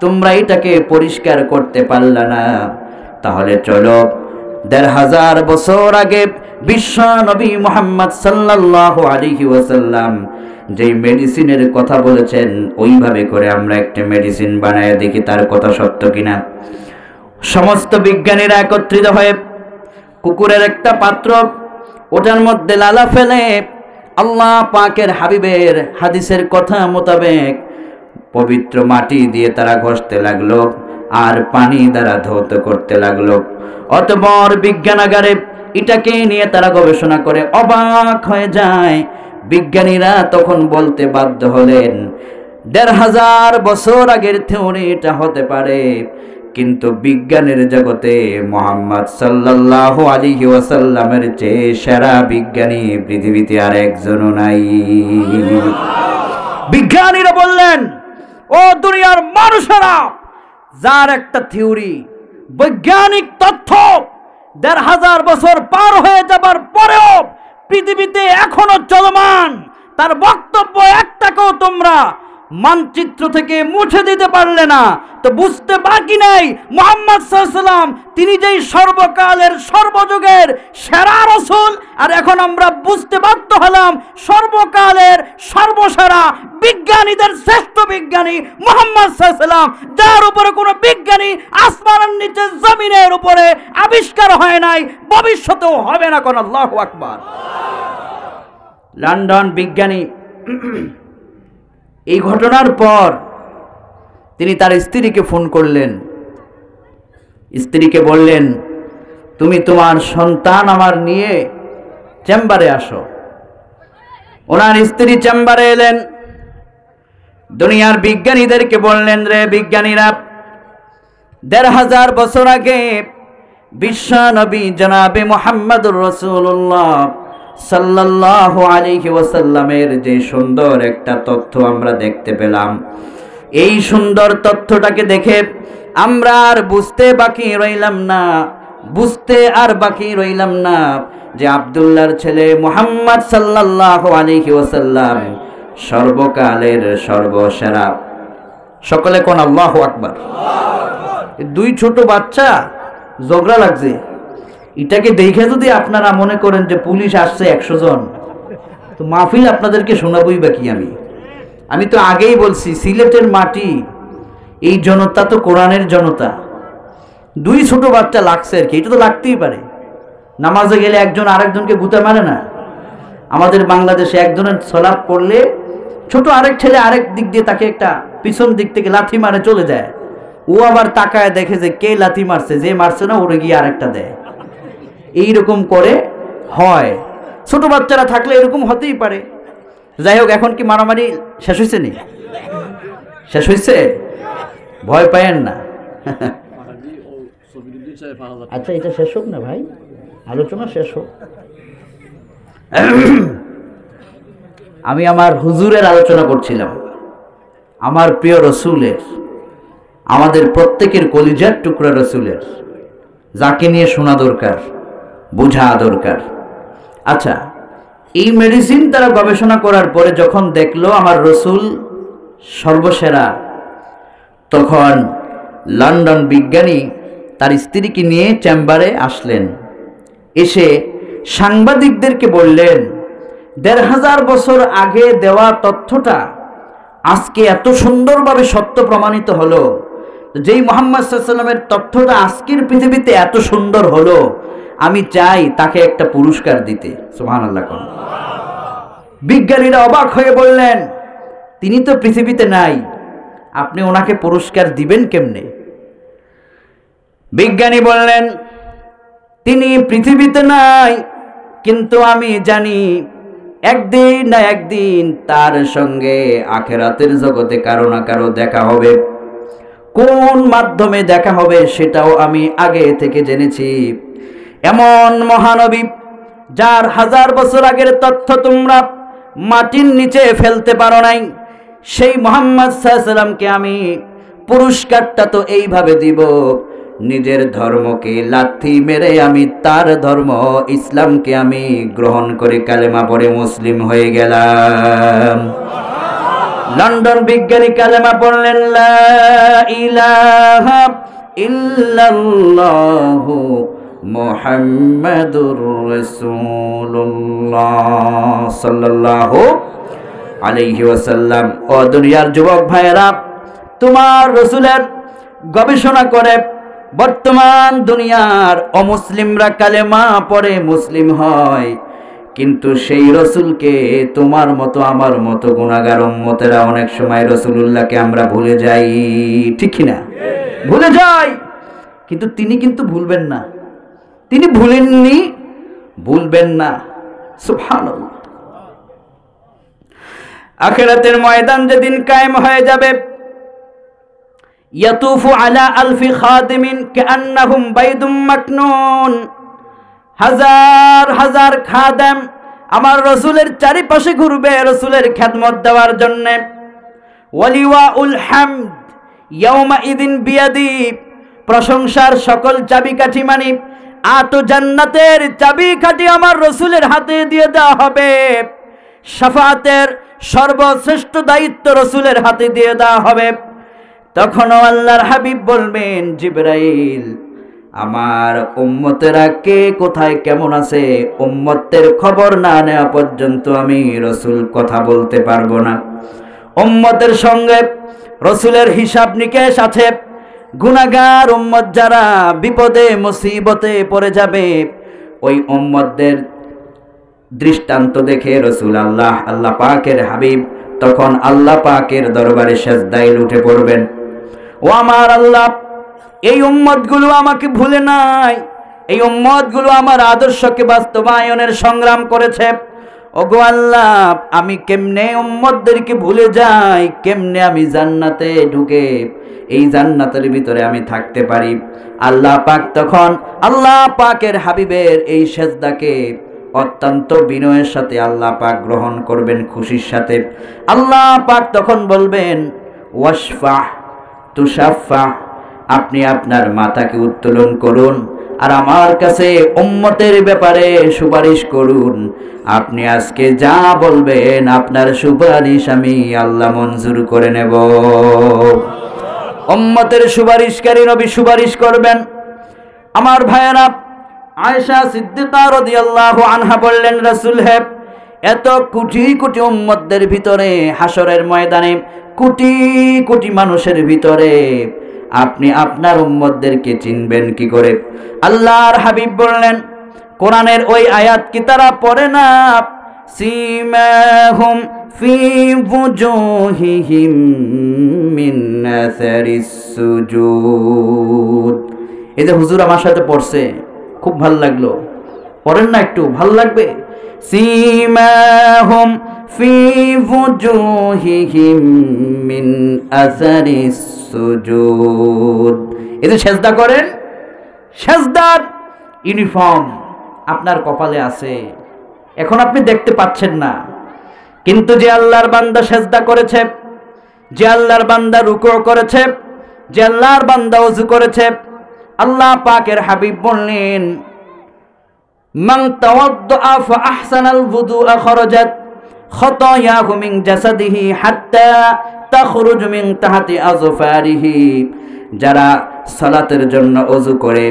তোমরা এটাকে পরিষ্কার করতে পারলা না, তাহলে চলো ১৫০০ বছর আগে বিশ্ব নবী মুহাম্মদ সাল্লাল্লাহু আলাইহি ওয়াসাল্লাম যে মেডিসিনের কথা বলেছেন ওইভাবে করে আমরা একটা মেডিসিন বানায় দেখি তার কথা সত্য কিনা। সমস্ত বিজ্ঞানীরা একত্রিত হয়ে কুকুরের একটা পাত্র, ওটার মধ্যে লালা ফেলে আল্লাহ পাকের হাবিবের হাদিসের কথা মোতাবেক পবিত্র মাটি দিয়ে তারা ঘষতে লাগলো আর পানি দ্বারা ধৌত করতে লাগলো। অতঃপর বিজ্ঞানাগারে এটাকে নিয়ে তারা গবেষণা করে অবাক হয়ে যায়। বিজ্ঞানীরা তখন বলতে বাধ্য হলেন ১৫০০ বছর আগের থিওরি এটা হতে পারে, কিন্তু বিজ্ঞানের জগতে মুহাম্মদ সাল্লাল্লাহু আলাইহি ওয়াসাল্লামের চেয়ে সেরা বিজ্ঞানী পৃথিবীতে আর একজনও নাই। বিজ্ঞানীরা বললেন, ও দুনিয়ার মানুষেরা, যার একটা থিওরি বৈজ্ঞানিক তথ্য ১৫০০ বছর পার হয়ে যাবার পরেও পৃথিবীতে এখনো চলমান, তার বক্তব্য একটাকেও তোমরা মানচিত্র থেকে মুছে দিতে পারলে না, তো বুঝতে বাকি নাই মুহাম্মদ সাল্লাল্লাহু আলাইহি ওয়াসাল্লাম তিনি যেই সর্বকালের সর্বযুগের সেরা রাসূল, আর এখন আমরা বুঝতে বাধ্য হলাম সর্বকালের সর্বসেরা বিজ্ঞানীদের শ্রেষ্ঠ বিজ্ঞানী মুহাম্মদ সাল্লাল্লাহু আলাইহি ওয়াসাল্লাম, যার উপরে কোনো বিজ্ঞানী আসমানের নিচে জমিনের উপরে আবিষ্কার হয় নাই, ভবিষ্যতেও হবে না। কোন আল্লাহু আকবার। লন্ডন বিজ্ঞানী এই ঘটনার পর তিনি তার স্ত্রীকে ফোন করলেন, স্ত্রীকে বললেন, তুমি তোমার সন্তান আমার নিয়ে চেম্বারে আসো। ওনার স্ত্রী চেম্বারে এলেন, দুনিয়ার বিজ্ঞানীদেরকে বললেন, রে বিজ্ঞানীরা, ১৫০০ বছর আগে বিশ্ব নবী জনাবে মুহাম্মদুর রাসূলুল্লাহ সাল্লাল্লাহু আলাইহি ওয়াসাল্লামের যে সুন্দর একটা তথ্য আমরা দেখতে পেলাম, এই সুন্দর তথ্যটাকে দেখে আমরা আর বুঝতে বাকি রইলাম না যে আব্দুল্লাহর ছেলে মুহাম্মদ সাল্লাল্লাহু আলাইহি ওয়াসাল্লাম সর্বকালের সর্বসেরা। সকলে কোন আল্লাহু আকবার। দুই ছোট বাচ্চা ঝগড়া লাগছে, এটাকে দেখে যদি আপনারা মনে করেন যে পুলিশ আসছে ১০০ জন, তো মাহফিল আপনাদেরকে শোনাবই বাকি। আমি তো আগেই বলছি, সিলেটের মাটি, এই জনতা তো কোরআনের জনতা। দুই ছোট বাচ্চা লাগছে আর কি, এটা তো লাগতেই পারে। নামাজে গেলে একজন আরেকজনকে গুতা মারে না? আমাদের বাংলাদেশে একজনের সলাপ করলে ছোট আরেক ছেলে আরেক দিক দিয়ে তাকে একটা পিছন দিক থেকে লাথি মারে চলে যায়, ও আবার তাকায় দেখে যে কে লাথি মারছে, যে মারছে না ওরে গিয়ে আরেকটা দেয়। এইরকম করে হয়, ছোট বাচ্চারা থাকলে এরকম হতেই পারে। যাই হোক, এখন কি মারামারি শেষ হয়েছে? নি শেষ হয়েছে? ভয় পায়েন না। আচ্ছা, এটা শেষ হোক না ভাই, আলোচনা শেষ হোক। আমি আমার হুজুরের আলোচনা করছিলাম, আমার প্রিয় রসুলের, আমাদের প্রত্যেকের কলিজার টুকরা রসুলের, যাকে নিয়ে শোনা দরকার, বোঝা দরকার। আচ্ছা, এই মেডিসিন তারা গবেষণা করার পরে যখন দেখলো আমার রসুল সর্বসেরা, তখন লন্ডন বিজ্ঞানী তার স্ত্রীকে নিয়ে চেম্বারে আসলেন। এসে সাংবাদিকদেরকে বললেন, ১৫০০ বছর আগে দেওয়া তথ্যটা আজকে এত সুন্দরভাবে সত্য প্রমাণিত হলো। যেই মুহাম্মদ সাল্লাল্লাহু আলাইহি ওয়াসাল্লামের তথ্যটা আজকের পৃথিবীতে এত সুন্দর হলো, আমি চাই তাকে একটা পুরস্কার দিতে। সুবহানাল্লাহ। বিজ্ঞানীরা অবাক হয়ে বললেন, তিনি তো পৃথিবীতে নাই, আপনি ওনাকে পুরস্কার দিবেন কেমনে? বিজ্ঞানী বললেন, তিনি পৃথিবীতে নাই, কিন্তু আমি জানি একদিন না একদিন তার সঙ্গে আখিরাতের জগতে কারো না কারো দেখা হবে। কোন মাধ্যমে দেখা হবে সেটাও আমি আগে থেকে জেনেছি। এমন মহানবী যার 1000 বছর আগের তথ্য তোমরা মাটির নিচে ফেলতে পারো নাই, সেই মুহাম্মদ সাল্লাল্লাহু আলাইহি সাল্লামকে আমি পুরস্কারটা তো এইভাবে দিব, নিজের ধর্মকে লাথি মেরে আমি তার ধর্ম ইসলামকে আমি গ্রহণ করে কালেমা পড়ে মুসলিম হয়ে গেলাম। লন্ডন বিজ্ঞানী কালেমা পড়লেন, লা ইলাহা ইল্লাল্লাহু মুহাম্মাদুর রাসূলুল্লাহ সাল্লাল্লাহু আলাইহি ওয়াসাল্লাম। ও দুনিয়ার যুবক ভাইয়েরা, তোমার রাসূলের গবেষণা করে বর্তমান দুনিয়ার অমুসলিমরা কালেমা পড়ে মুসলিম হয়, কিন্তু সেই রসুলকে তোমার মতো আমার মতো গুনাহগার উম্মতেরা অনেক সময় রাসূলুল্লাহকে আমরা ভুলে যাই, ঠিক কি না? ভুলে যাই, কিন্তু তিনি কিন্তু ভুলবেন না, তিনি ভুলেননি, ভুলবেন না। সুবহানাল্লাহ। আখিরাতের ময়দান যেদিন কায়েম হয়ে যাবে, ইয়াতুফু আলা আলফি খাদিমিন কান্নাহুম বাইদুম মাকনুন, হাজার হাজার খাদেম আমার রাসূলের চারিপাশে ঘুরবে রাসূলের খেদমত দেওয়ার জন্য। ওয়ালিওয়াউল হামদ ইয়াউমা ইদিন বিয়াদি, প্রশংসার সকল চাবিকাঠি মানে আতো জান্নাতের চাবিকাঠি আমার রাসূলের হাতে দিয়ে দেওয়া হবে। শাফাআতের সর্বশ্রেষ্ঠ দায়িত্ব রাসূলের হাতে দিয়ে দেওয়া হবে। তখনও আল্লাহর হাবিব বলবেন, জিবরাইল, আমার উম্মতেরা কে কোথায় কেমন আছে, উম্মতের খবর না নেওয়া পর্যন্ত আমি রাসূল কথা বলতে পারবো না। উম্মতের সঙ্গে রাসূলের হিসাব নিকেশ আছে। গুনাহগার উম্মত যারা বিপদে মুসিবতে পড়ে যাবে, ওই উম্মতদের দৃষ্টান্ত দেখে রাসূল আল্লাহ পাকের হাবিব তখন আল্লাহ পাকের দরবারে সিজদায় উঠে পড়বেন। ও আমার আল্লাহ, এই উম্মতগুলো আমাকে ভুলে নাই, এই উম্মতগুলো আমার আদর্শকে বাস্তবায়নের সংগ্রাম করেছে। ওগো আল্লাহ, আমি কেমনে উম্মতদেরকে ভুলে যাই, কেমনে আমি জান্নাতে ঢুকে এই জান্নাতের ভিতরে আমি থাকতে পারি। আল্লাহ পাক তখন আল্লাহ পাকের হাবিবের এই সিজদাকে অত্যন্ত বিনয়ের সাথে আল্লাহ পাক গ্রহণ করবেন, খুশির সাথে। আল্লাহ পাক তখন বলবেন, ওয়াশফা তুশাফা, আপনি আপনার মাথাকে উত্তোলন করুন আর আমার কাছে উম্মতের ব্যাপারে সুপারিশ করুন। আপনি আজকে যা বলবেন আপনার সুপারিশ আমি আল্লাহ মঞ্জুর করে নেব। উম্মতের সুপারিশকারী নবী সুপারিশ করবেন। আমার ভাইয়েরা, আয়েশা সিদ্দিকা রাদিয়াল্লাহু আনহা বললেন, রাসূল হে, এত কোটি কোটি উম্মতদের ভিতরে হাসরের ময়দানে কোটি কোটি মানুষের ভিতরে আপনি আপনার উম্মতদেরকে চিনবেন কি করে? আল্লাহর হাবিব বললেন, কোরআনের ওই আয়াত কি তারা পড়ে না? সিমাহুম ফি ওয়ুজুহিহিম মিন আসারিস সুজুদ। এই যে হুজুর আমার সাথে পড়ছে, খুব ভালো লাগলো, পড়েন না একটু, ভালো লাগবে। সিমাহুম ফি ওয়ুজুহিহিম মিন আসারিস সুজুদ। এই যে সেজদা করেন, সেজদার ইউনিফর্ম আপনার কপালে আছে, এখন আপনি দেখতে পাচ্ছেন না, কিন্তু যে আল্লাহর বান্দা সেজদা করেছে, যে আল্লাহর বান্দা রুকু করেছে, যে আল্লাহর বান্দা ওযু করেছে, আল্লাহ পাকের হাবিব বললেন, মান তাওয়াদ্দা ফা আহসানাল wudu'a খারাজাত খাতায়াহু মিন জাসাদিহি হাত্তা তাখরুজু মিন তাহতি আযফারিহি। যারা সালাতের জন্য ওযু করে,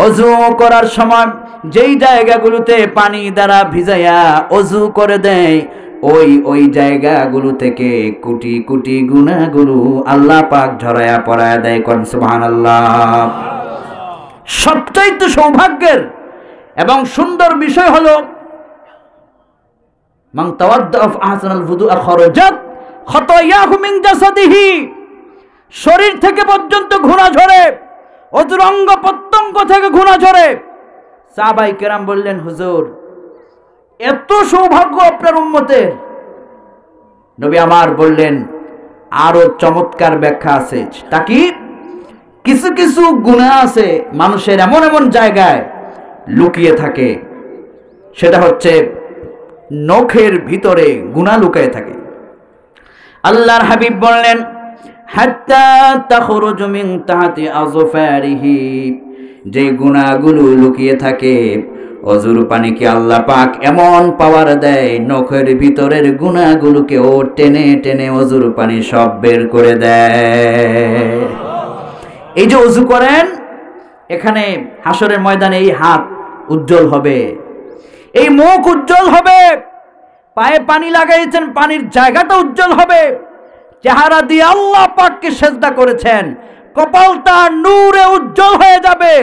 ওযু করার সময় যেই জায়গাগুলোতে পানি দ্বারা ভিজায়া ওযু করে দেয়, ওই জায়গাগুলো থেকে কোটি কোটি গুনাহগুলো আল্লাহ পাক ঝরায়া পড়ায়া দেয়। কোন সুবহানাল্লাহ। সবচাইতে সৌভাগ্যের এবং সুন্দর বিষয় হলো, মান তাওয়াদ্দা ফা আহসানাল wudu'a খারাজাত খাতায়াহু মিন জাসাদিহি, শরীর থেকে পর্যন্ত ঘোড়া ঝরে, অঙ্গ প্রত্যঙ্গ থেকে ঘোড়া ঝরে, সাহাবায়ে কেরাম বললেন, হুজুর এত সৌভাগ্য আপনার উম্মতের? নবী আমার বললেন, আরো চমৎকার ব্যাখ্যা আছে। তা কি? কিছু কিছু গুনাহ আছে মানুষের এমন এমন জায়গায় লুকিয়ে থাকে, সেটা হচ্ছে নখের ভিতরে গুনাহ লুকিয়ে থাকে। আল্লাহর হাবিব বললেন, হাত্তা তাখরুজু মিন তাহতি আযফারিহি, যে গুনাহগুলো লুকিয়ে থাকে অজুর পানিকে আল্লাহ পাক এমন পাওয়ার দেয়, নখের ভিতরের গুনাহগুলোকেও টেনে টেনে অজুর পানি সব বের করে দেয়। এই যে ওযু করেন, এখানে হাসরের ময়দানে এই হাত উজ্জ্বল হবে, এই মুখ উজ্জ্বল হবে, পায়ে পানি লাগাইছেন পানির জায়গাটা উজ্জ্বল হবে, চেহারা দিয়ে আল্লাহ পাককে সেজদা করেছেন, কপালটা নূরে উজ্জ্বল হয়ে যাবে।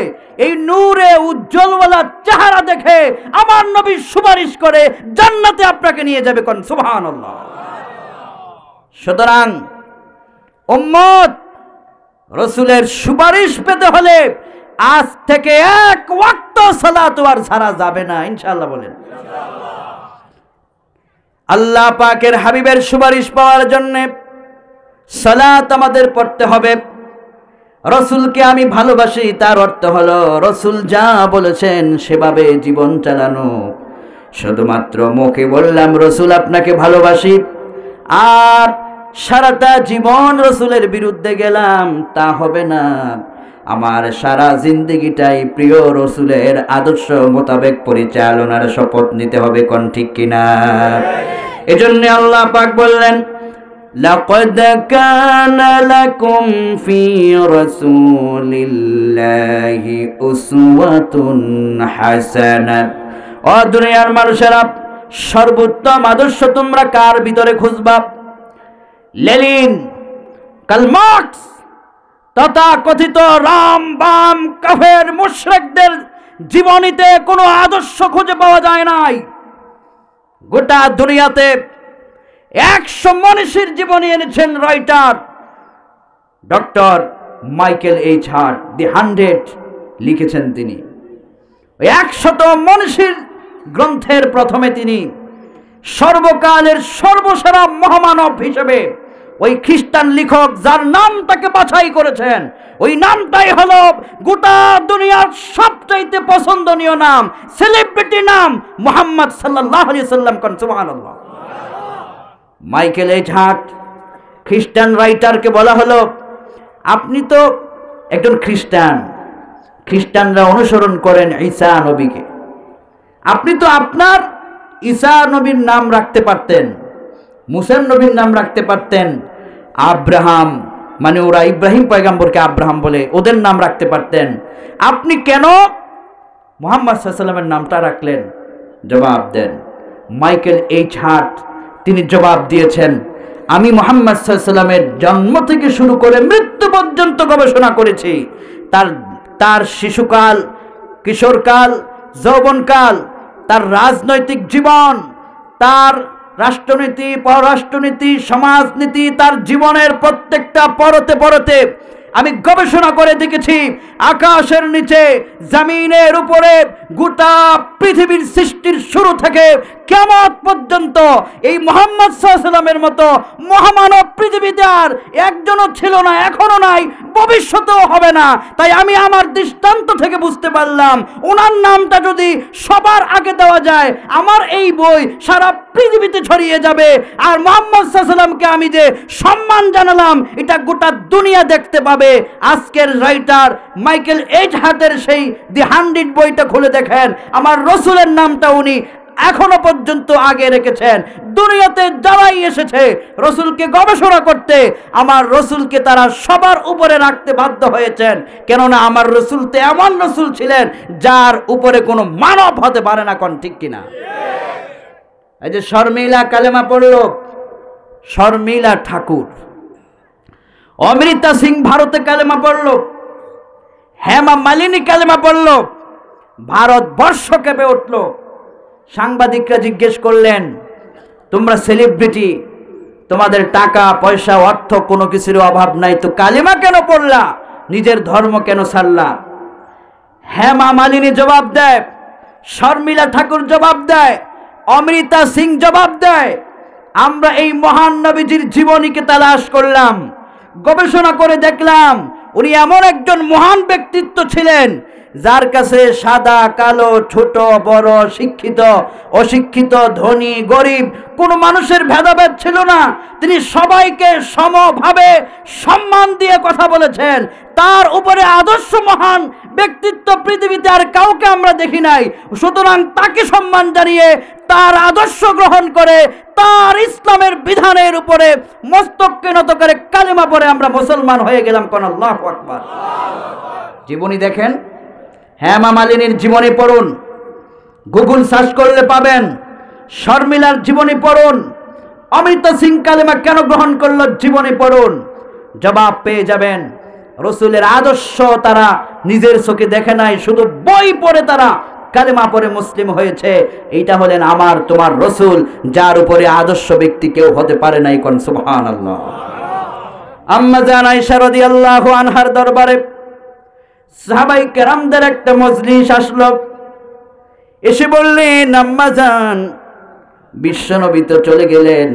এই নূরে উজ্জ্বলওয়ালা চেহারা দেখে আমার নবী সুপারিশ করে জান্নাতে আপনাকে নিয়ে যাবে। কোন সুবহানাল্লাহ। সুতরাং উম্মত, রাসূলের সুপারিশ পেতে হলে আজ থেকে এক ওয়াক্ত সালাত আর ছাড়া যাবে না, ইনশাআল্লাহ বলেন। আল্লাহ পাকের হাবিবের সুপারিশ পাওয়ার জন্য সালাত আমাদের পড়তে হবে। রাসূলকে আমি ভালোবাসি, তার অর্থ হলো রাসূল যা বলেছেন সেভাবে জীবন চালানো। শুধুমাত্র মুখে বললাম রাসূল আপনাকে ভালোবাসি, আর সারাটা জীবন রাসূলের বিরুদ্ধে গেলাম, তা হবে না। আমার সারা জিন্দেগিটাই প্রিয় রাসূলের আদর্শ মোতাবেক পরিচালনার শপথ নিতে হবে। কোন ঠিক কিনা? এজন্য আল্লাহ পাক বললেন, লাকাদ কানা লাকুম ফি রাসূলিল্লাহি উসওয়াতুন হাসানাহ। ও দুনিয়ার মানুষেরা, সর্বোত্তম আদর্শ তোমরা কার ভিতরে খুঁজবা? লেনিন, কার্ল মার্কস, তথা কথিত রাম বাম কাফের মুশরিকদের জীবনীতে কোনো আদর্শ খুঁজে পাওয়া যায় নাই। গোটা দুনিয়াতে 100 মনীষীর জীবনী এনেছেন writer doctor Michael H Hart, the 100 লিখেছেন তিনি। 100 মনীষীর গ্রন্থের প্রথমে তিনি সর্বকালের সর্বসেরা মহামানব হিসেবে ওই খ্রিস্টান লেখক যার নাম তাকে বাছাই করেছেন, ওই নামটাই হলো গোটা দুনিয়ার সবচাইতে পছন্দনীয় নাম, সেলিব্রিটি নাম, মুহাম্মদ সাল্লাল্লাহু আলাইহি সাল্লাম। কোন সুবহানাল্লাহ। মাইকেল এইচ হার্ট খ্রিস্টান রাইটারকে বলা হলো, আপনি তো একজন খ্রিস্টান, খ্রিস্টানরা অনুসরণ করেন ঈসা নবীকে, আপনি তো আপনার ঈসা নবীর নাম রাখতে পারতেন, মুসা নবীর নাম রাখতে পারতেন, আব্রাহাম, মানে ওরা ইব্রাহিম পয়গম্বরকে আব্রাহাম বলে, ওদের নাম রাখতে পারতেন, আপনি কেন মুহাম্মদ সাল্লাল্লাহু আলাইহি সাল্লামের নামটা রাখলেন? জবাব দেন। মাইকেল এইচ হার্ট তিনি জবাব দিয়েছেন, আমি মুহাম্মদ সাল্লাল্লাহু আলাইহি সাল্লামের জন্ম থেকে শুরু করে মৃত্যু পর্যন্ত গবেষণা করেছি। তার শিশুকাল, কিশোরকাল, যৌবনকাল, তার রাজনৈতিক জীবন, তার রাষ্ট্রনীতি, পররাষ্ট্রনীতি, সমাজনীতি, তার জীবনের প্রত্যেকটা পরতে পরতে আমি গবেষণা করে দেখেছি। আকাশের নিচে, জমিনের উপরে, গোটা পৃথিবীর সৃষ্টির শুরু থেকে কিয়ামত পর্যন্ত এই মুহাম্মদ সাল্লাল্লাহু আলাইহি সাল্লামের মতো মহামানব পৃথিবীতে আর একজনও ছিল না, এখনো নাই, ভবিষ্যতেও হবে না। তাই আমি আমার দৃষ্টান্ত থেকে বুঝতে পারলাম, ওনার নামটা যদি সবার আগে দেওয়া যায়, আমার এই বই সারা পৃথিবীতে ছড়িয়ে যাবে। আর মুহাম্মদ সাল্লাল্লাহু আলাইহি সাল্লামকে আমি যে সম্মান জানালাম, এটা গোটা দুনিয়া দেখতে পাবে। আজকের রাইটার মাইকেল এইচ হার্টের সেই দি 100 বইটা খুলে দেখেন, আমার রাসূলের নামটা উনি এখনো পর্যন্ত আগে রেখেছেন। দুনিয়াতে যারাই এসেছে রাসূলকে গবেষণা করতে, আমার রাসূলকে তারা সবার উপরে রাখতে বাধ্য হয়েছেন, কেননা আমার রাসূল তো এমন রাসূল ছিলেন যার উপরে কোনো মানব হতে পারে না। কোন ঠিক কিনা? এই যে শর্মিলা কালেমা পড়ল, শর্মিলা ঠাকুর, অমৃতা সিং ভারতে কালেমা পড়ল, হেমা মালিনী কালেমা পড়ল, ভারতবর্ষ কেঁপে উঠল। সাংবাদিকরা জিজ্ঞেস করলেন, তোমরা সেলিব্রিটি, তোমাদের টাকা পয়সা অর্থ কোনো কিছুর অভাব নাই, তো কালেমা কেন পড়লা, নিজের ধর্ম কেন ছাড়লা? হেমা মালিনী জবাব দেয়, শর্মিলা ঠাকুর জবাব দেয়, অমৃতা সিং জবাব দেয়। আমরা এই মহান নবীজির জীবনীকে তালাশ করলাম, গবেষণা করে দেখলাম উনি এমন একজন মহান ব্যক্তিত্ব ছিলেন যার কাছে সাদা কালো, ছোট বড়, শিক্ষিত অশিক্ষিত, ধনী গরিব কোনো মানুষের ভেদাভেদ ছিল না। তিনি সবাইকে সমভাবে সম্মান দিয়ে কথা বলেছেন। তার উপরে আদর্শ মহান ব্যক্তিত্ব পৃথিবীতে আর কাউকে আমরা দেখি নাই। সুতরাং তাকে সম্মান জানিয়ে তার আদর্শ গ্রহণ করে তার ইসলামের বিধানের উপরে মস্তককে নত করে কালেমা পড়ে আমরা মুসলমান হয়ে গেলাম। কোন আল্লাহু আকবার। জীবনী দেখেন, হেমা মালিনীর জীবনী পড়ুন, গুগল সার্চ করলে পাবেন। শর্মিলার জীবনী পড়ুন, অমৃতা সিং কালেমা কেন গ্রহণ করলো জীবনী পড়ুন, জবাব পেয়ে যাবেন। রসুলের আদর্শ তারা নিজের চোখে দেখে নাই, শুধু বই পড়ে তারা কালেমা পড়ে মুসলিম হয়েছে। এইটা হলেন আমার তোমার রসুল, যার উপরে আদর্শ ব্যক্তি কেউ হতে পারে নাই। কোন সুবহানাল্লাহ। আম্মা জান আয়েশা রাদিয়াল্লাহু আনহার দরবারে সাহাবাই কেরামদের একটা মজলিস আসলো। এসে বললেন, আম্মা জান, বিশ্বনবী তো চলে গেলেন,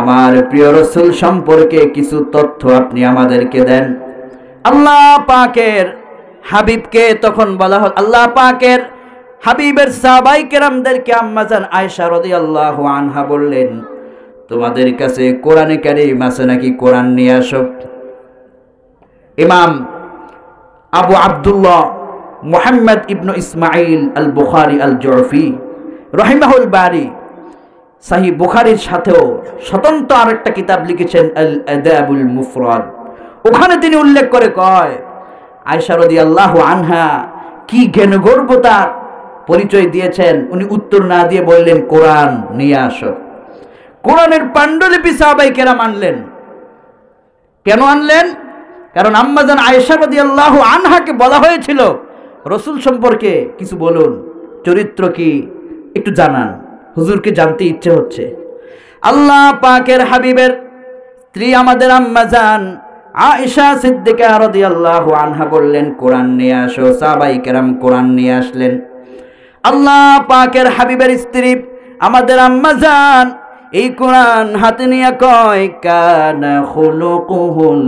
আমার প্রিয় রসুল সম্পর্কে কিছু তথ্য আপনি আমাদেরকে দেন। আল্লাহ পাকের হাবিবকে তখন বলা হল, আল্লাহ পাকের হাবিবের সাহাবাই কেরামদেরকে আম্মা জান আয়েশা রাদিয়াল্লাহু আনহা বললেন, তোমাদের কাছে কোরআনে কারীম আছে নাকি? কোরআন নিয়ে আসো। ইমাম আবু আব্দুল্লাহ মুহাম্মদ ইবনু ইসমাইল আল বুখারী আল জুফি রাহিমাহুল বারি সহিহ বুখারীর সাথেও স্বতন্ত্র আরেকটা কিতাব লিখেছেন, আল আদাবুল মুফরাদ। ওখানে তিনি উল্লেখ করে কয়, আয়েশা রাদিয়াল্লাহু আনহা কি জ্ঞানগর্ভতার পরিচয় দিয়েছেন। উনি উত্তর না দিয়ে বললেন, কোরআন নিয়ে আসো। কোরআনের পাণ্ডুলিপি সাহাবায়ে কেরাম আনলেন। কেন আনলেন? কারণ আম্মা জান আয়েশা রাদিয়াল্লাহু আনহাকে বলা হয়েছিল, রসুল সম্পর্কে কিছু বলুন, চরিত্র কি একটু জানান, হুজুরকে জানতে ইচ্ছে হচ্ছে। আল্লাহ পাকের হাবিবের স্ত্রী আমাদের আম্মা জান আয়েশা সিদ্দিকা রাদিয়াল্লাহু আনহা বললেন, কোরআন নিয়ে আসো। সাহাবায়ে কেরাম কোরআন নিয়ে আসলেন। আল্লাহ পাকের হাবিবের স্ত্রী আমাদের আম্মা জান এই কোরআন হাতে নিয়ে কয়, কানা খুলুকুহুল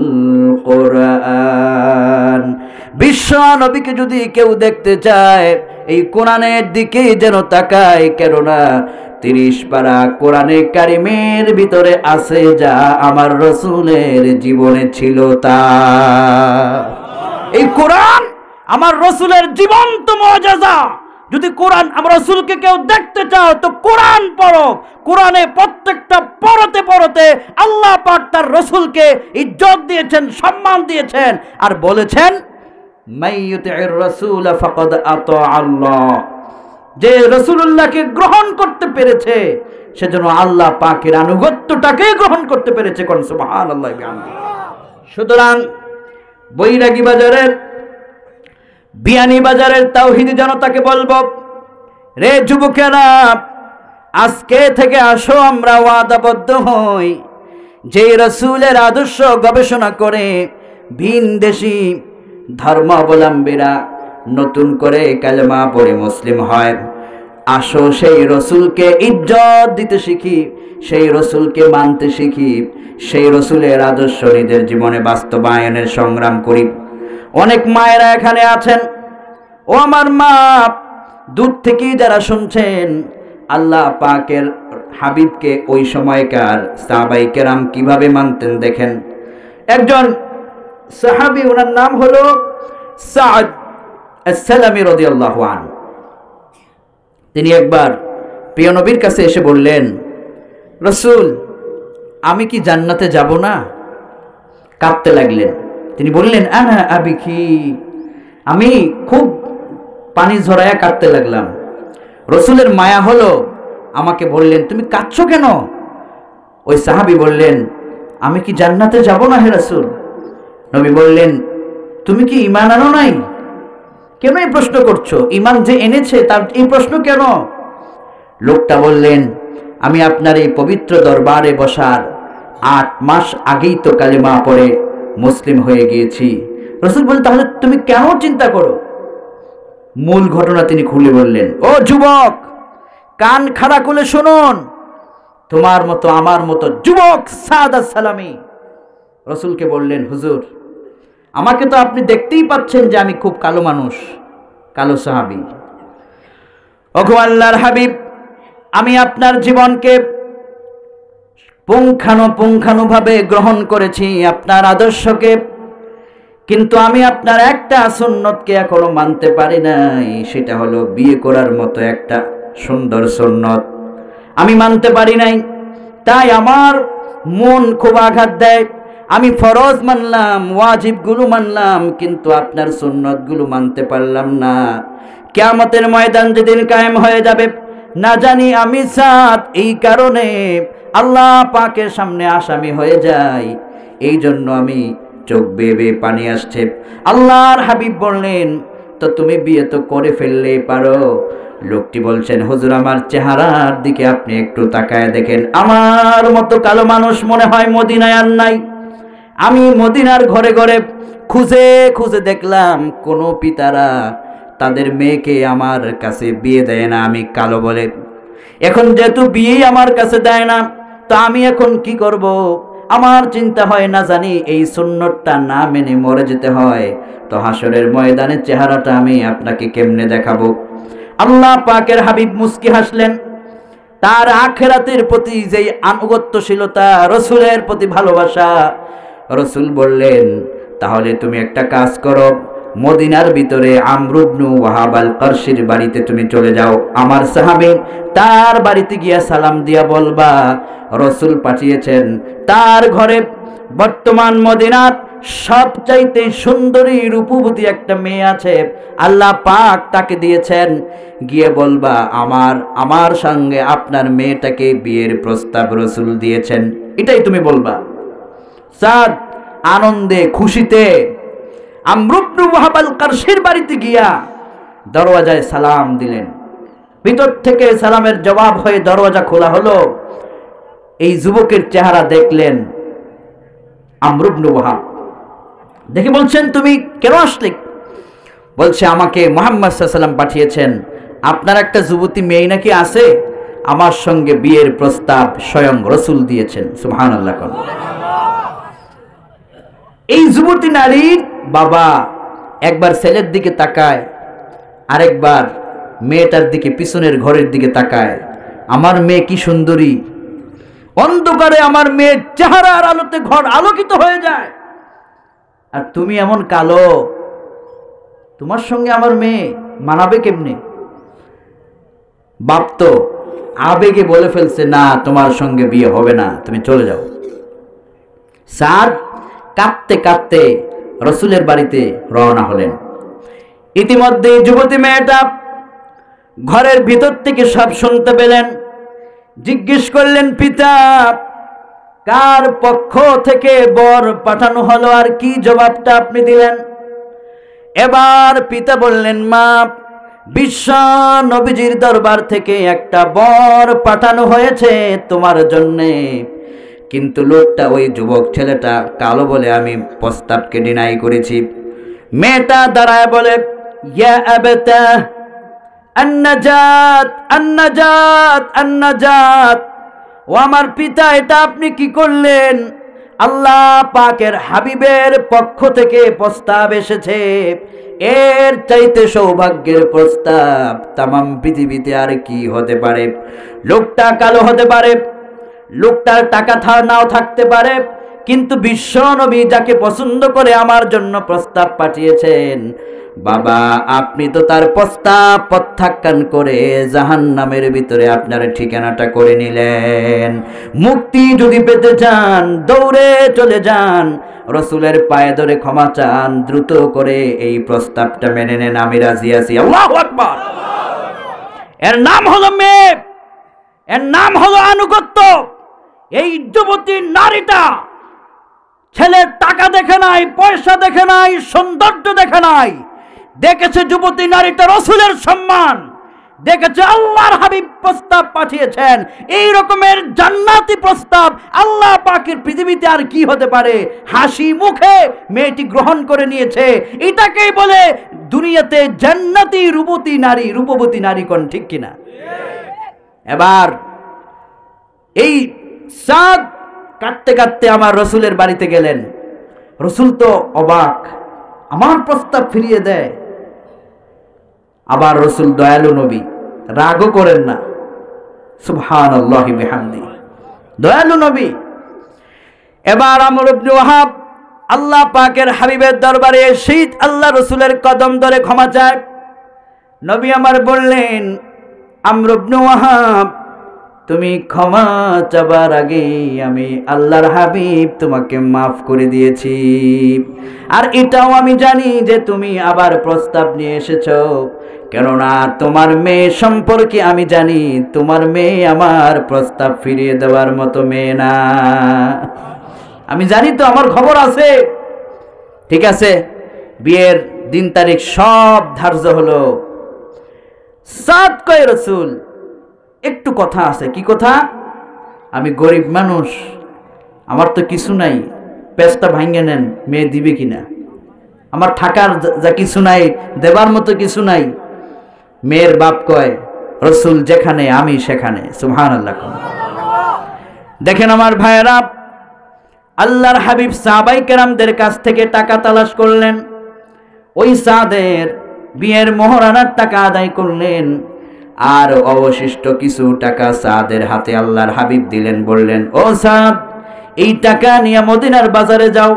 কোরআন। বিশ্ব নবীকে যদি কেউ দেখতে চায় এই কোরআনের দিকে যেন তাকায়, কেননা 30 পারা কোরআনে কারিমের ভিতরে আছে যা আমার রসুলের জীবনে ছিল তা। এই কোরআন আমার রসুলের জীবন্ত মুআজিজা। যদি কোরআন আমার রসুলকে কেউ দেখতে চাও তো কোরআন পড়ো। কোরআনে প্রত্যেকটা পড়তে পড়তে আল্লাহ পাক তার রসুলকে ইজ্জত দিয়েছেন, সম্মান দিয়েছেন, আর বলেছেন, মাইয়ুতির রাসূল ফাকাদ আতা আল্লাহ। যে রাসূলুল্লাহকে গ্রহণ করতে পেরেছে সেজন্য আল্লাহ পাকের আনুগত্যটাকে গ্রহণ করতে পেরেছে। কোন সুবহানাল্লাহ বিহামদি। সুতরাং বৈরাগী বাজারের, বিয়ানী বাজারের তাওহীদি জনতাকে বলবো, রে যুবকেরা, আজকে থেকে আসো আমরা ওয়াদাবদ্ধ হই যে রাসূলের আদর্শ গবেষণা করে ভিনদেশী ধর্মাবলম্বীরা নতুন করে কালেমা পড়ে মুসলিম হয়। আসো সেই রসুলকে ইজ্জত দিতে শিখি, সেই রসুলকে মানতে শিখি, সেই রসুলের আদর্শ নিজের জীবনে বাস্তবায়নের সংগ্রাম করি। অনেক মায়েরা এখানে আছেন, ও আমার মা, দূর থেকে যারা শুনছেন, আল্লাহ পাকের হাবিবকে ওই সময়কার সাহাবায়ে কেরাম কিভাবে মানতেন দেখেন। একজন সাহাবী, ওনার নাম হলো সাদ আস-সালামি রাদিয়াল্লাহু আনহু। তিনি একবার প্রিয় নবীর কাছে এসে বললেন, রসূল, আমি কি জান্নাতে যাব না? কাঁদতে লাগলেন। তিনি বললেন, আনা আবিকি, আমি খুব পানি ঝরায়া কাঁদতে লাগলাম। রসুলের মায়া হলো, আমাকে বললেন, তুমি কাঁদছো কেন? ওই সাহাবী বললেন, আমি কি জান্নাতে যাব না হে রাসূল? নবী বললেন, তুমি কি ঈমান আনো নাই? কেন এই প্রশ্ন করছো? ঈমান যে এনেছে তার এই প্রশ্ন কেন? লোকটা বললেন, আমি আপনার এই পবিত্র দরবারে বসার 8 মাস আগেই তো কালেমা পড়ে মুসলিম হয়ে গিয়েছি। রাসূল বললেন, তাহলে তুমি কেন চিন্তা করো? মূল ঘটনা তিনি খুলে বললেন, ও যুবক, কান খাড়া করে শুনুন, তোমার মতো আমার মতো যুবক সাদ সালামি রসুলকে বললেন, হুজুর, আমাকে তো আপনি দেখতেই পাচ্ছেন যে আমি খুব কালো মানুষ, কালো সাহাবী। ওগো আল্লাহর হাবিব, আমি আপনার জীবনকে পুঙ্খানুপুঙ্খানুভাবে গ্রহণ করেছি, আপনার আদর্শকে, কিন্তু আমি আপনার একটা সুন্নতকে এখনো মানতে পারি নাই, সেটা হলো বিয়ে করার মতো একটা সুন্দর সুন্নত আমি মানতে পারি নাই। তাই আমার মন খুব আঘাত দেয়। আমি ফরজ মানলাম, ওয়াজিবগুলো মানলাম, কিন্তু আপনার সুন্নতগুলো মানতে পারলাম না। কিয়ামতের ময়দান যেদিন কায়েম হয়ে যাবে, না জানি আমি সাদ এই কারণে আল্লাহ পাকের সামনে আসামি হয়ে যাই, এই জন্য আমি চোখ বেয়ে বেয়ে পানি আসছে। আল্লাহর হাবিব বললেন, তো তুমি বিয়ে তো করে ফেললে পারো। লোকটি বলছেন, হুজুর, আমার চেহারার দিকে আপনি একটু তাকায় দেখেন, আমার মতো কালো মানুষ মনে হয় মদিনায় আর নাই। আমি মদিনার ঘরে ঘরে খুঁজে খুঁজে দেখলাম, কোনো পিতারা তাদের মেয়েকে আমার কাছে বিয়ে দেয় না আমি কালো বলে। এখন যেহেতু বিয়েই আমার কাছে দেয় না, তো আমি এখন কি করব? আমার চিন্তা হয়, না জানি এই সুন্নতটা না মেনে মরে যেতে হয়, তো হাসরের ময়দানের চেহারাটা আমি আপনাকে কেমনে দেখাবো? আল্লাহ পাকের হাবিব মুস্কি হাসলেন। তার আখিরাতের প্রতি যেই আনুগত্যশীলতা, রসুলের প্রতি ভালোবাসা, রসুল বললেন, তাহলে তুমি একটা কাজ করো, মদিনার ভিতরে আমর ইবনে ওয়াহাব আল কারশির বাড়িতে তুমি চলে যাও, আমার সাহাবী, তার বাড়িতে গিয়া সালাম দিয়া বলবা রসুল পাঠিয়েছেন, তার ঘরে বর্তমান মদিনার সবচাইতে সুন্দরী রূপবতী একটা মেয়ে আছে, আল্লাহ পাক তাকে দিয়েছেন। গিয়ে বলবা আমার সঙ্গে আপনার মেয়েটাকে বিয়ের প্রস্তাব রসুল দিয়েছেন, এটাই তুমি বলবা। সাদ আনন্দে খুশিতে আমর ইবনে ওয়াহাব আল কারশির বাড়িতে গিয়া দরওয়াজায় সালাম দিলেন। ভিতর থেকে সালামের জবাব হয়ে দরওয়াজা খোলা হলো। এই যুবকের চেহারা দেখলেন আমর ইবনে ওয়াহাব, দেখে বলছেন, তুমি কেন আসলে? বলছে, আমাকে মুহাম্মদ সাল্লাল্লাহু আলাইহি ওয়াসাল্লাম পাঠিয়েছেন, আপনার একটা যুবতী মেয়ে নাকি আছে, আমার সঙ্গে বিয়ের প্রস্তাব স্বয়ং রসুল দিয়েছেন। সুবহানাল্লাহ। এই যুবতী নারীর বাবা একবার ছেলের দিকে তাকায়, আরেকবার মেয়েটার দিকে, পিছনের ঘরের দিকে তাকায়। আমার মেয়ে কি সুন্দরী! অন্ধকারে আমার মেয়ের চেহারার আলোতে ঘর আলোকিত হয়ে যায়, আর তুমি এমন কালো, তোমার সঙ্গে আমার মেয়ে মানাবে কেমনে? বাপ তো আবেগে বলে ফেলছে, না, তোমার সঙ্গে বিয়ে হবে না, তুমি চলে যাও। সাদ কাঁদতে কাঁদতে রসুলের বাড়িতে রওনা হলেন। ইতিমধ্যে যুবতী মেয়েটা ঘরের ভিতর থেকে সব শুনতে পেলেন। জিজ্ঞেস করলেন, পিতা, কার পক্ষ থেকে বর পাঠানো হলো, আর কি জবাবটা আপনি দিলেন? এবার পিতা বললেন, মা, বিশ্ব নবীজির দরবার থেকে একটা বর পাঠানো হয়েছে তোমার জন্যে, কিন্তু লোকটা, ওই যুবক ছেলেটা কালো বলে আমি প্রস্তাবকে ডিনাই করেছি। মেয়েটা দাঁড়ায় বলে, ইয়া আবাতা আন্নাজাত আন্নাজাত আন্নাজাত, ও আমার পিতা, এটা আপনি কি করলেন? আল্লাহ পাকের হাবিবের পক্ষ থেকে প্রস্তাব এসেছে, এর চাইতে সৌভাগ্যের প্রস্তাব তামাম পৃথিবীতে আর কি হতে পারে? লোকটা কালো হতে পারে, লোকটার টাকা নাও থাকতে পারে, কিন্তু বিশ্ব নবী যাকে পছন্দ করে আমার জন্য প্রস্তাব পাঠিয়েছেন, বাবা, আপনি তো তার প্রস্তাব প্রত্যাখ্যান করে জাহান্নামের ভিতরে আপনার ঠিকানাটা করে নিলেন। মুক্তি যদি পেতে চান, দৌড়ে চলে যান, রসুলের পায়ে ধরে ক্ষমা চান, দ্রুত করে এই প্রস্তাবটা মেনে নেন, আমি রাজি আছি। আল্লাহু আকবার। এর নাম হলো মেয়ে, এর নাম হলো আনুগত্য। এই যুবতী নারীটা ছেলের টাকা দেখে নাই, পয়সা দেখে নাই, সৌন্দর্য দেখে নাই, দেখেছে যুবতী নারীটা রসুলের সম্মান, দেখেছে আল্লাহর হাবিব প্রস্তাব পাঠিয়েছেন, এই রকমের জান্নাতি প্রস্তাব আল্লাহ পাকের পৃথিবীতে আর কি হতে পারে। হাসি মুখে মেয়েটি গ্রহণ করে নিয়েছে। এটাকেই বলে দুনিয়াতে জান্নাতি রূপবতী নারী কোন, ঠিক কিনা? এবার এই সাদ কাটতে কাটতে আমার রসুলের বাড়িতে গেলেন। রসুল তো অবাক, আমার প্রস্তাব ফিরিয়ে দেয়। আবার রসুল দয়ালু নবী, রাগও করেন না, সুবহানাল্লাহি বিহামদি, দয়ালু নবী। এবার আমর ইবনে ওয়াহাব আল্লাহ পাকের হাবিবের দরবারে এসে আল্লাহ রসুলের কদম ধরে ক্ষমা চায়। নবী আমার বললেন, আমর ইবনে ওয়াহাব, তুমি ক্ষমা চাবার আগে আমি আল্লাহর হাবিব তোমাকে মাফ করে দিয়েছি। আর এটাও আমি জানি যে তুমি আবার প্রস্তাব নিয়ে এসেছো, কেননা তোমার মেয়ে সম্পর্কে আমি জানি তোমার মেয়ে আমার প্রস্তাব ফিরিয়ে দেওয়ার মতো মেয়ে না। আমি জানি তো, আমার খবর আছে। ঠিক আছে, বিয়ের দিন তারিখ সব ধার্য হলো। সাদ কয়, রসুল একটু কথা আছে। কি কথা? আমি গরিব মানুষ, আমার তো কিছু নাই, পেস্তা ভাঙ্গে নেন, মেয়ে দিবে কিনা? আমার থাকার যা কিছু নাই, দেবার মতো কিছু নাই। মেয়ের বাপ কয়, রসুল যেখানে আমি সেখানে। সুবহানাল্লাহ। দেখেন আমার ভাইয়েরা, আল্লাহর হাবিব সাহাবায়ে কেরামদের কাছ থেকে টাকা তালাশ করলেন, ওই সাদের বিয়ের মোহরানার টাকা আদায় করলেন। আর অবশিষ্ট কিছু টাকা সাদের হাতে আল্লাহর হাবিব দিলেন। বললেন, ও সাদ, এই টাকা নিয়ে মদিনার বাজারে যাও,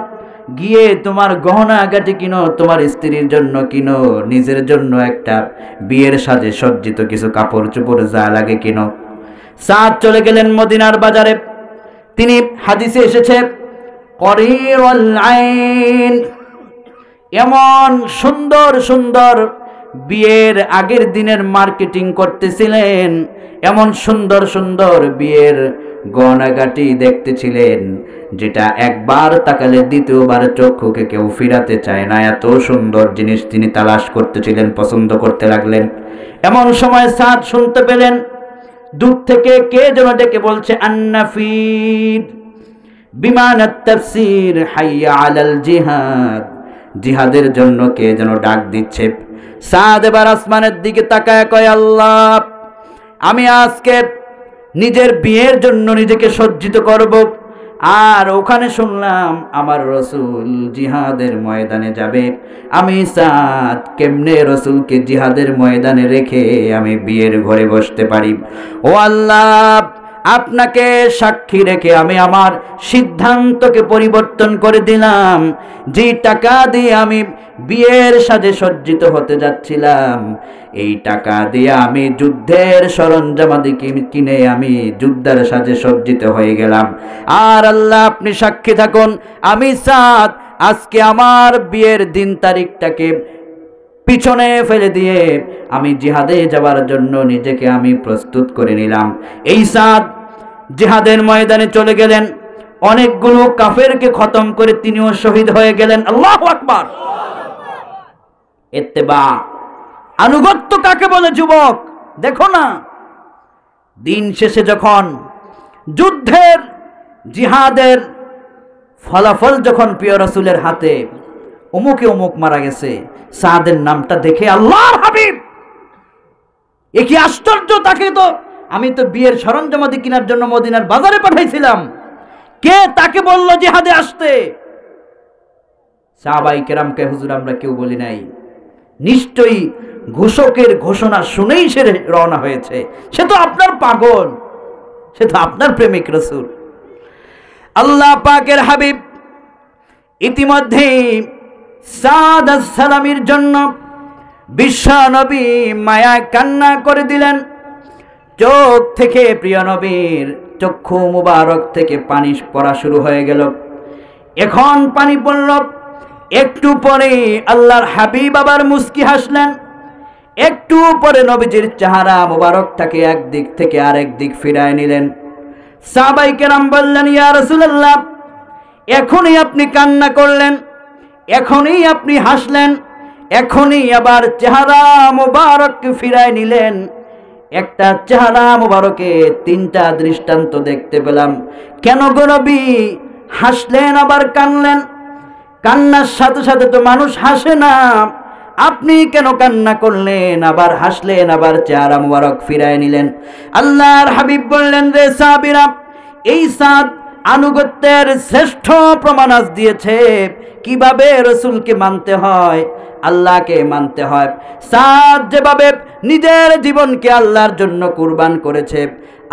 গিয়ে তোমার গহনা গাটি কিনো, তোমার স্ত্রীর জন্য কিনো, নিজের জন্য একটা বিয়ের সাজে সজ্জিত কিছু কাপড় চোপড় যা লাগে কিনো। সাদ চলে গেলেন মদিনার বাজারে। তিনি, হাদিসে এসেছে, করিরুল আইন, এমন সুন্দর সুন্দর বিয়ের আগের দিনের মার্কেটিং করতেছিলেন, এমন সুন্দর সুন্দর বিয়ের গয়নাগাটি দেখতেছিলেন, যেটা একবার তাকালে দ্বিতীয়বার চক্ষুকে কেউ ফিরাতে চায় না। এত সুন্দর জিনিস তিনি তালাশ করতেছিলেন, পছন্দ করতে লাগলেন। এমন সময় সাদ শুনতে পেলেন দূর থেকে কে যেন ডেকে বলছে, আন্নাফিদ বিমানাত তাফসীর হাইয়া আলাল জিহাদ, জিহাদের জন্য কে যেন ডাক দিচ্ছে। সাদ এবার আসমানের দিকে তাকায় কয়, আল্লাহ, আমি আজকে নিজের বিয়ের জন্য নিজেকে সজ্জিত করব, আর ওখানে শুনলাম আমার রসুল জিহাদের ময়দানে যাবে। আমি সাদ কেমনে রসুলকে জিহাদের ময়দানে রেখে আমি বিয়ের ঘরে বসতে পারি? ও আল্লাহ, আপনাকে সাক্ষী রেখে আমি আমার সিদ্ধান্তকে পরিবর্তন করে দিলাম। যে টাকা দিয়ে আমি বিয়ের সাজে সজ্জিত হতে যাচ্ছিলাম, এই টাকা দিয়ে আমি যুদ্ধের সরঞ্জামাদি কিনে আমি যুদ্ধের সাজে সজ্জিত হয়ে গেলাম। আর আল্লাহ, আপনি সাক্ষী থাকুন, আমি সাদ আজকে আমার বিয়ের দিন তারিখটাকে পিছনে ফেলে দিয়ে আমি জিহাদে যাওয়ার জন্য নিজেকে আমি প্রস্তুত করে নিলাম। এই সাদ জিহাদের ময়দানে চলে গেলেন, অনেকগুলো কাফেরকে খতম করে তিনিও শহীদ হয়ে গেলেন। আল্লাহু আকবার। ইত্তেবা, আনুগত্য কাকে বলে যুবক? দেখো না, দিন শেষে যখন যুদ্ধের জিহাদের ফলাফল যখন প্রিয় রাসূলের হাতে অমুকে অমুক মারা গেছে, সাদের নামটা দেখে আল্লাহর হাবিব, এ কি আশ্চর্য! আমি তো বিয়ের সরঞ্জামাদি কেনার জন্য মদিনার বাজারে পাঠাইছিলাম, কে তাকে বলল জিহাদে আসতে? সাহাবায়ে কেরামকে হুজুর আমরা কেউ বলি নাই, নিশ্চয়ই ঘোষকের ঘোষণা শুনেই সে রওনা হয়েছে। সে তো আপনার পাগল, সে তো আপনার প্রেমিক রাসূল। আল্লাহ পাকের হাবিব ইতিমধ্যে সাদ আস-সালামির জন্য বিশ্ব নবী মায়ায় কান্না করে দিলেন। চোখ থেকে প্রিয় নবীর চক্ষু মুবারক থেকে পানি পড়া শুরু হয়ে গেল। এখন পানি পড়ল। একটু পরে আল্লাহর হাবিব আবার মুস্কি হাসলেন। একটু পরে নবীজির চেহারা মুবারকটাকে একদিক থেকে আরেক দিক ফিরায় নিলেন। সাহাবায়ে কেরাম বললেন, ইয়া রাসূলুল্লাহ, এখনই আপনি কান্না করলেন, এখনই আপনি হাসলেন, এখনই আবার চেহারা মুবারক ফিরায় নিলেন, একটা চেহারা মুবারকে তিনটা দৃষ্টান্ত দেখতে পেলাম। কেন গো নবী হাসলেন আবার কানলেন? কান্নার সাথে সাথে তো মানুষ হাসে না, আপনি কেন কান্না করলেন, আবার হাসলেন, আবার চেহারা মুবারক ফিরায় নিলেন? আল্লাহর হাবিব বললেন, রে সাহাবীরা, এই সাদ আনুগত্যের শ্রেষ্ঠ প্রমাণ আজ দিয়েছে কিভাবে রসুলকে মানতে হয়, আল্লাহকে মানতে হয়। সাদ যেভাবে নিজের জীবনকে আল্লাহর জন্য কুরবান করেছে,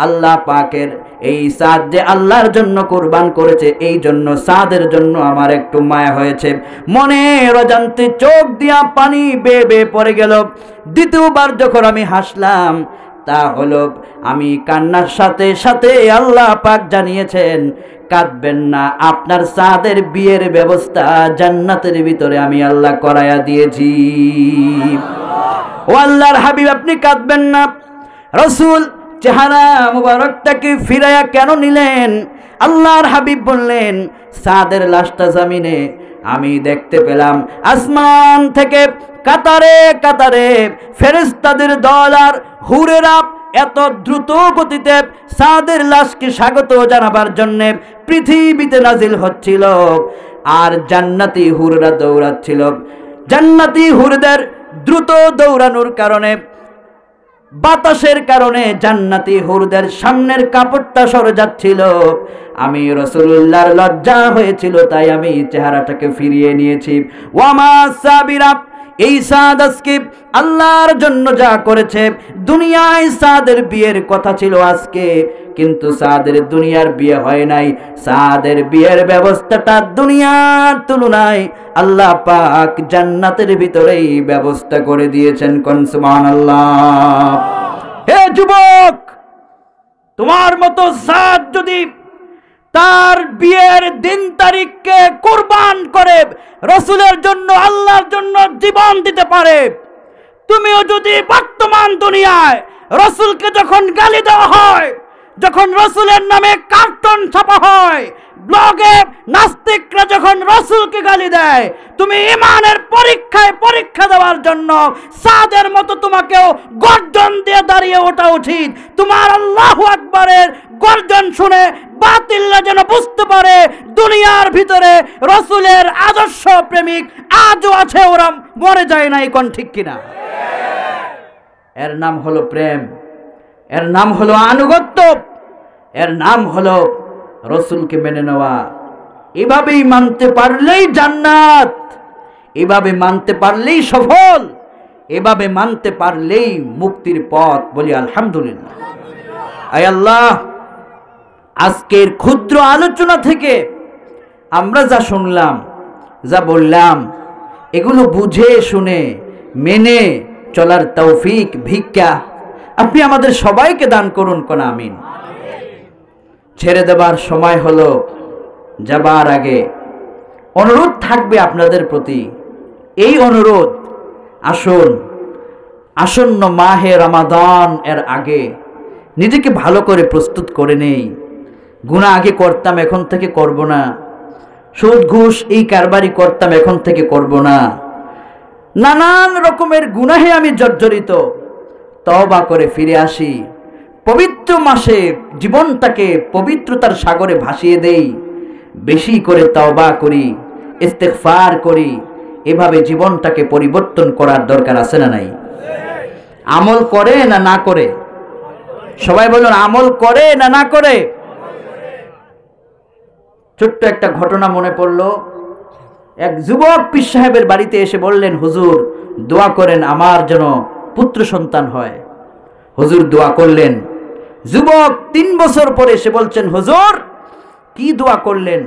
আল্লাহ পাকের এই সাদ যে আল্লাহর জন্য কুরবান করেছে, এই জন্য সাদের জন্য আমার একটু মায়া হয়েছে। মনের অজান্তে চোখ দিয়া পানি বেয়ে বেয়ে পড়ে গেল। দ্বিতীয়বার যখন আমি হাসলাম, তা হলো আমি কান্নার সাথে সাথে আল্লাহ পাক জানিয়েছেন, কাঁদবেন না, আপনার সাদের বিয়ের ব্যবস্থা জান্নাতের ভিতরে আমি আল্লাহ করায়া দিয়েছি। ও আল্লাহর হাবিব, আপনি কাঁদবেন না। রসুল চেহারা মুবারকটাকে ফিরাইয়া কেন নিলেন? আল্লাহর হাবিব বললেন, সাদের লাশটা জমিনে আমি দেখতে পেলাম আসমান থেকে কাতারে কাতারে ফেরেশতাদের দল আর হুরেরা এত দ্রুত গতিতে সাদের লাশকে স্বাগত জানাবার জন্য পৃথিবীতে নাজিল হচ্ছিল, আর জান্নাতি হুররা দৌড়াচ্ছিল। জান্নাতি হুরদের দ্রুত দৌড়ানোর কারণে, বাতাসের কারণে জান্নাতি হুরদের সামনের কাপড়টা সরে যাচ্ছিল। আমি রাসূলুল্লাহর লজ্জা হয়েছিল, তাই আমি চেহারাটাকে ফিরিয়ে নিয়েছি। ওয়ামা সাবিরা, এই সাদ আজকে আল্লাহর জন্য যা করেছে। দুনিয়ায় সাদের বিয়ের কথা ছিল আজকে, কিন্তু সাদের দুনিয়ার বিয়ে হয় নাই। সাদের বিয়ের ব্যবস্থাটা দুনিয়ার তুলনায় আল্লাহ পাক জান্নাতের ভিতরেই ব্যবস্থা করে দিয়েছেন। কোন সুবহানাল্লাহ। হে যুবক, তোমার মতো সাদ যদি তার বিয়ের দিন তারিখকে কুরবান করে রাসূলের জন্য, আল্লাহর জন্য জীবন দিতে পারে, তুমিও যদি বর্তমান দুনিয়ায় রাসূলকে যখন গালি দেওয়া হয়, যখন রাসূলের নামে কার্টুন ছাপা হয়, ব্লগে নাস্তিকরা যখন রাসূলকে গালি দেয়, তুমি ঈমানের পরীক্ষায় পরীক্ষা দেওয়ার জন্য সাদের মতো তোমাকেও গর্জন দিয়ে দাঁড়িয়ে ওঠা উচিত। তোমার আল্লাহু আকবারের গর্জন শুনে বাতিলরা যেন বুঝতে পারে দুনিয়ার ভিতরে রাসূলের আদর্শ প্রেমিক আজও আছে, ওরা মরে যায় না। কোন ঠিক কিনা? এর নাম হলো প্রেম, এর নাম হলো আনুগত্য, এর নাম হলো রাসূলকে মেনে নেওয়া। এভাবেই মানতে পারলেই জান্নাত, এভাবে মানতে পারলেই সফল, এভাবে মানতে পারলেই মুক্তির পথ। বলি আলহামদুলিল্লাহ। আয় আল্লাহ, আজকের ক্ষুদ্র আলোচনা থেকে আমরা যা শুনলাম, যা বললাম, এগুলো বুঝে শুনে মেনে চলার তৌফিক ভিক্ষা আপনি আমাদের সবাইকে দান করুন। কোন আমিন। ছেড়ে দেবার সময় হলো। যাবার আগে অনুরোধ থাকবে আপনাদের প্রতি, এই অনুরোধ, আসুন আসন্ন মাহে রমাদান এর আগে নিজেকে ভালো করে প্রস্তুত করে নেই। গুনাহ আগে করতাম, এখন থেকে করব না। সুদ ঘুষ এই কারবারি করতাম, এখন থেকে করব না। নানান রকমের গুনাহে আমি জর্জরিত, তওবা করে ফিরে আসি। পবিত্র মাসে জীবনটাকে পবিত্রতার সাগরে ভাসিয়ে দেই। বেশি করে তওবা করি, ইস্তেগফার করি। এভাবে জীবনটাকে পরিবর্তন করার দরকার আছে না নাই? আমল করে না না করে? সবাই বলুন, আমল করে না না করে? ছোট্ট একটা ঘটনা মনে পড়লো। এক যুবক পীর সাহেবের বাড়িতে এসে বললেন, হুজুর দোয়া করেন আমার যেন পুত্র সন্তান হয়। হুজুর দোয়া করলেন। যুবক 3 বছর পরে এসে বলছেন, হুজুর কি দোয়া করলেন,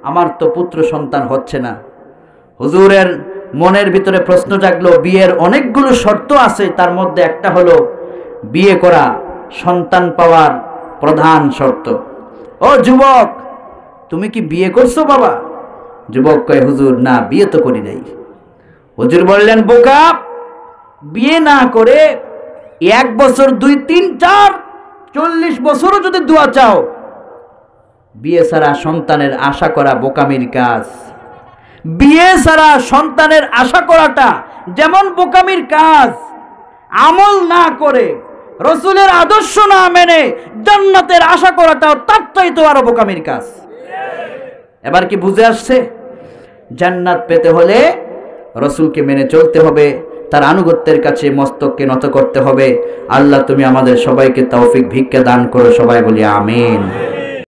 আমার তো পুত্র সন্তান হচ্ছে না। হুজুরের মনের ভিতরে প্রশ্ন জাগলো, বিয়ের অনেকগুলো শর্ত আছে, তার মধ্যে একটা হলো বিয়ে করা সন্তান পাওয়ার প্রধান শর্ত। ও যুবক, তুমি কি বিয়ে করছো বাবা? যুবক কয়, হুজুর না, বিয়ে তো করি নাই। হুজুর বললেন, বোকা, বিয়ে না করে 1 বছর 2 3 4 40 বছরও যদি দোয়া চাও, বিয়ে ছাড়া সন্তানের আশা করা বোকামির কাজ। বিয়ে ছাড়া সন্তানের আশা করাটা যেমন বোকামির কাজ, আমল না করে রসুলের আদর্শ না মেনে জান্নাতের আশা করাটাও তার চাইতে আরো বোকামির কাজ। এবার কি বুঝে আসছে? জান্নাত পেতে হলে রসুলকে মেনে চলতে হবে, তার আনুগত্যের কাছে মস্তককে নত করতে হবে। আল্লাহ তুমি আমাদের সবাইকে তৌফিক ভিক্ষা দান করো, সবাই বলি আমিন।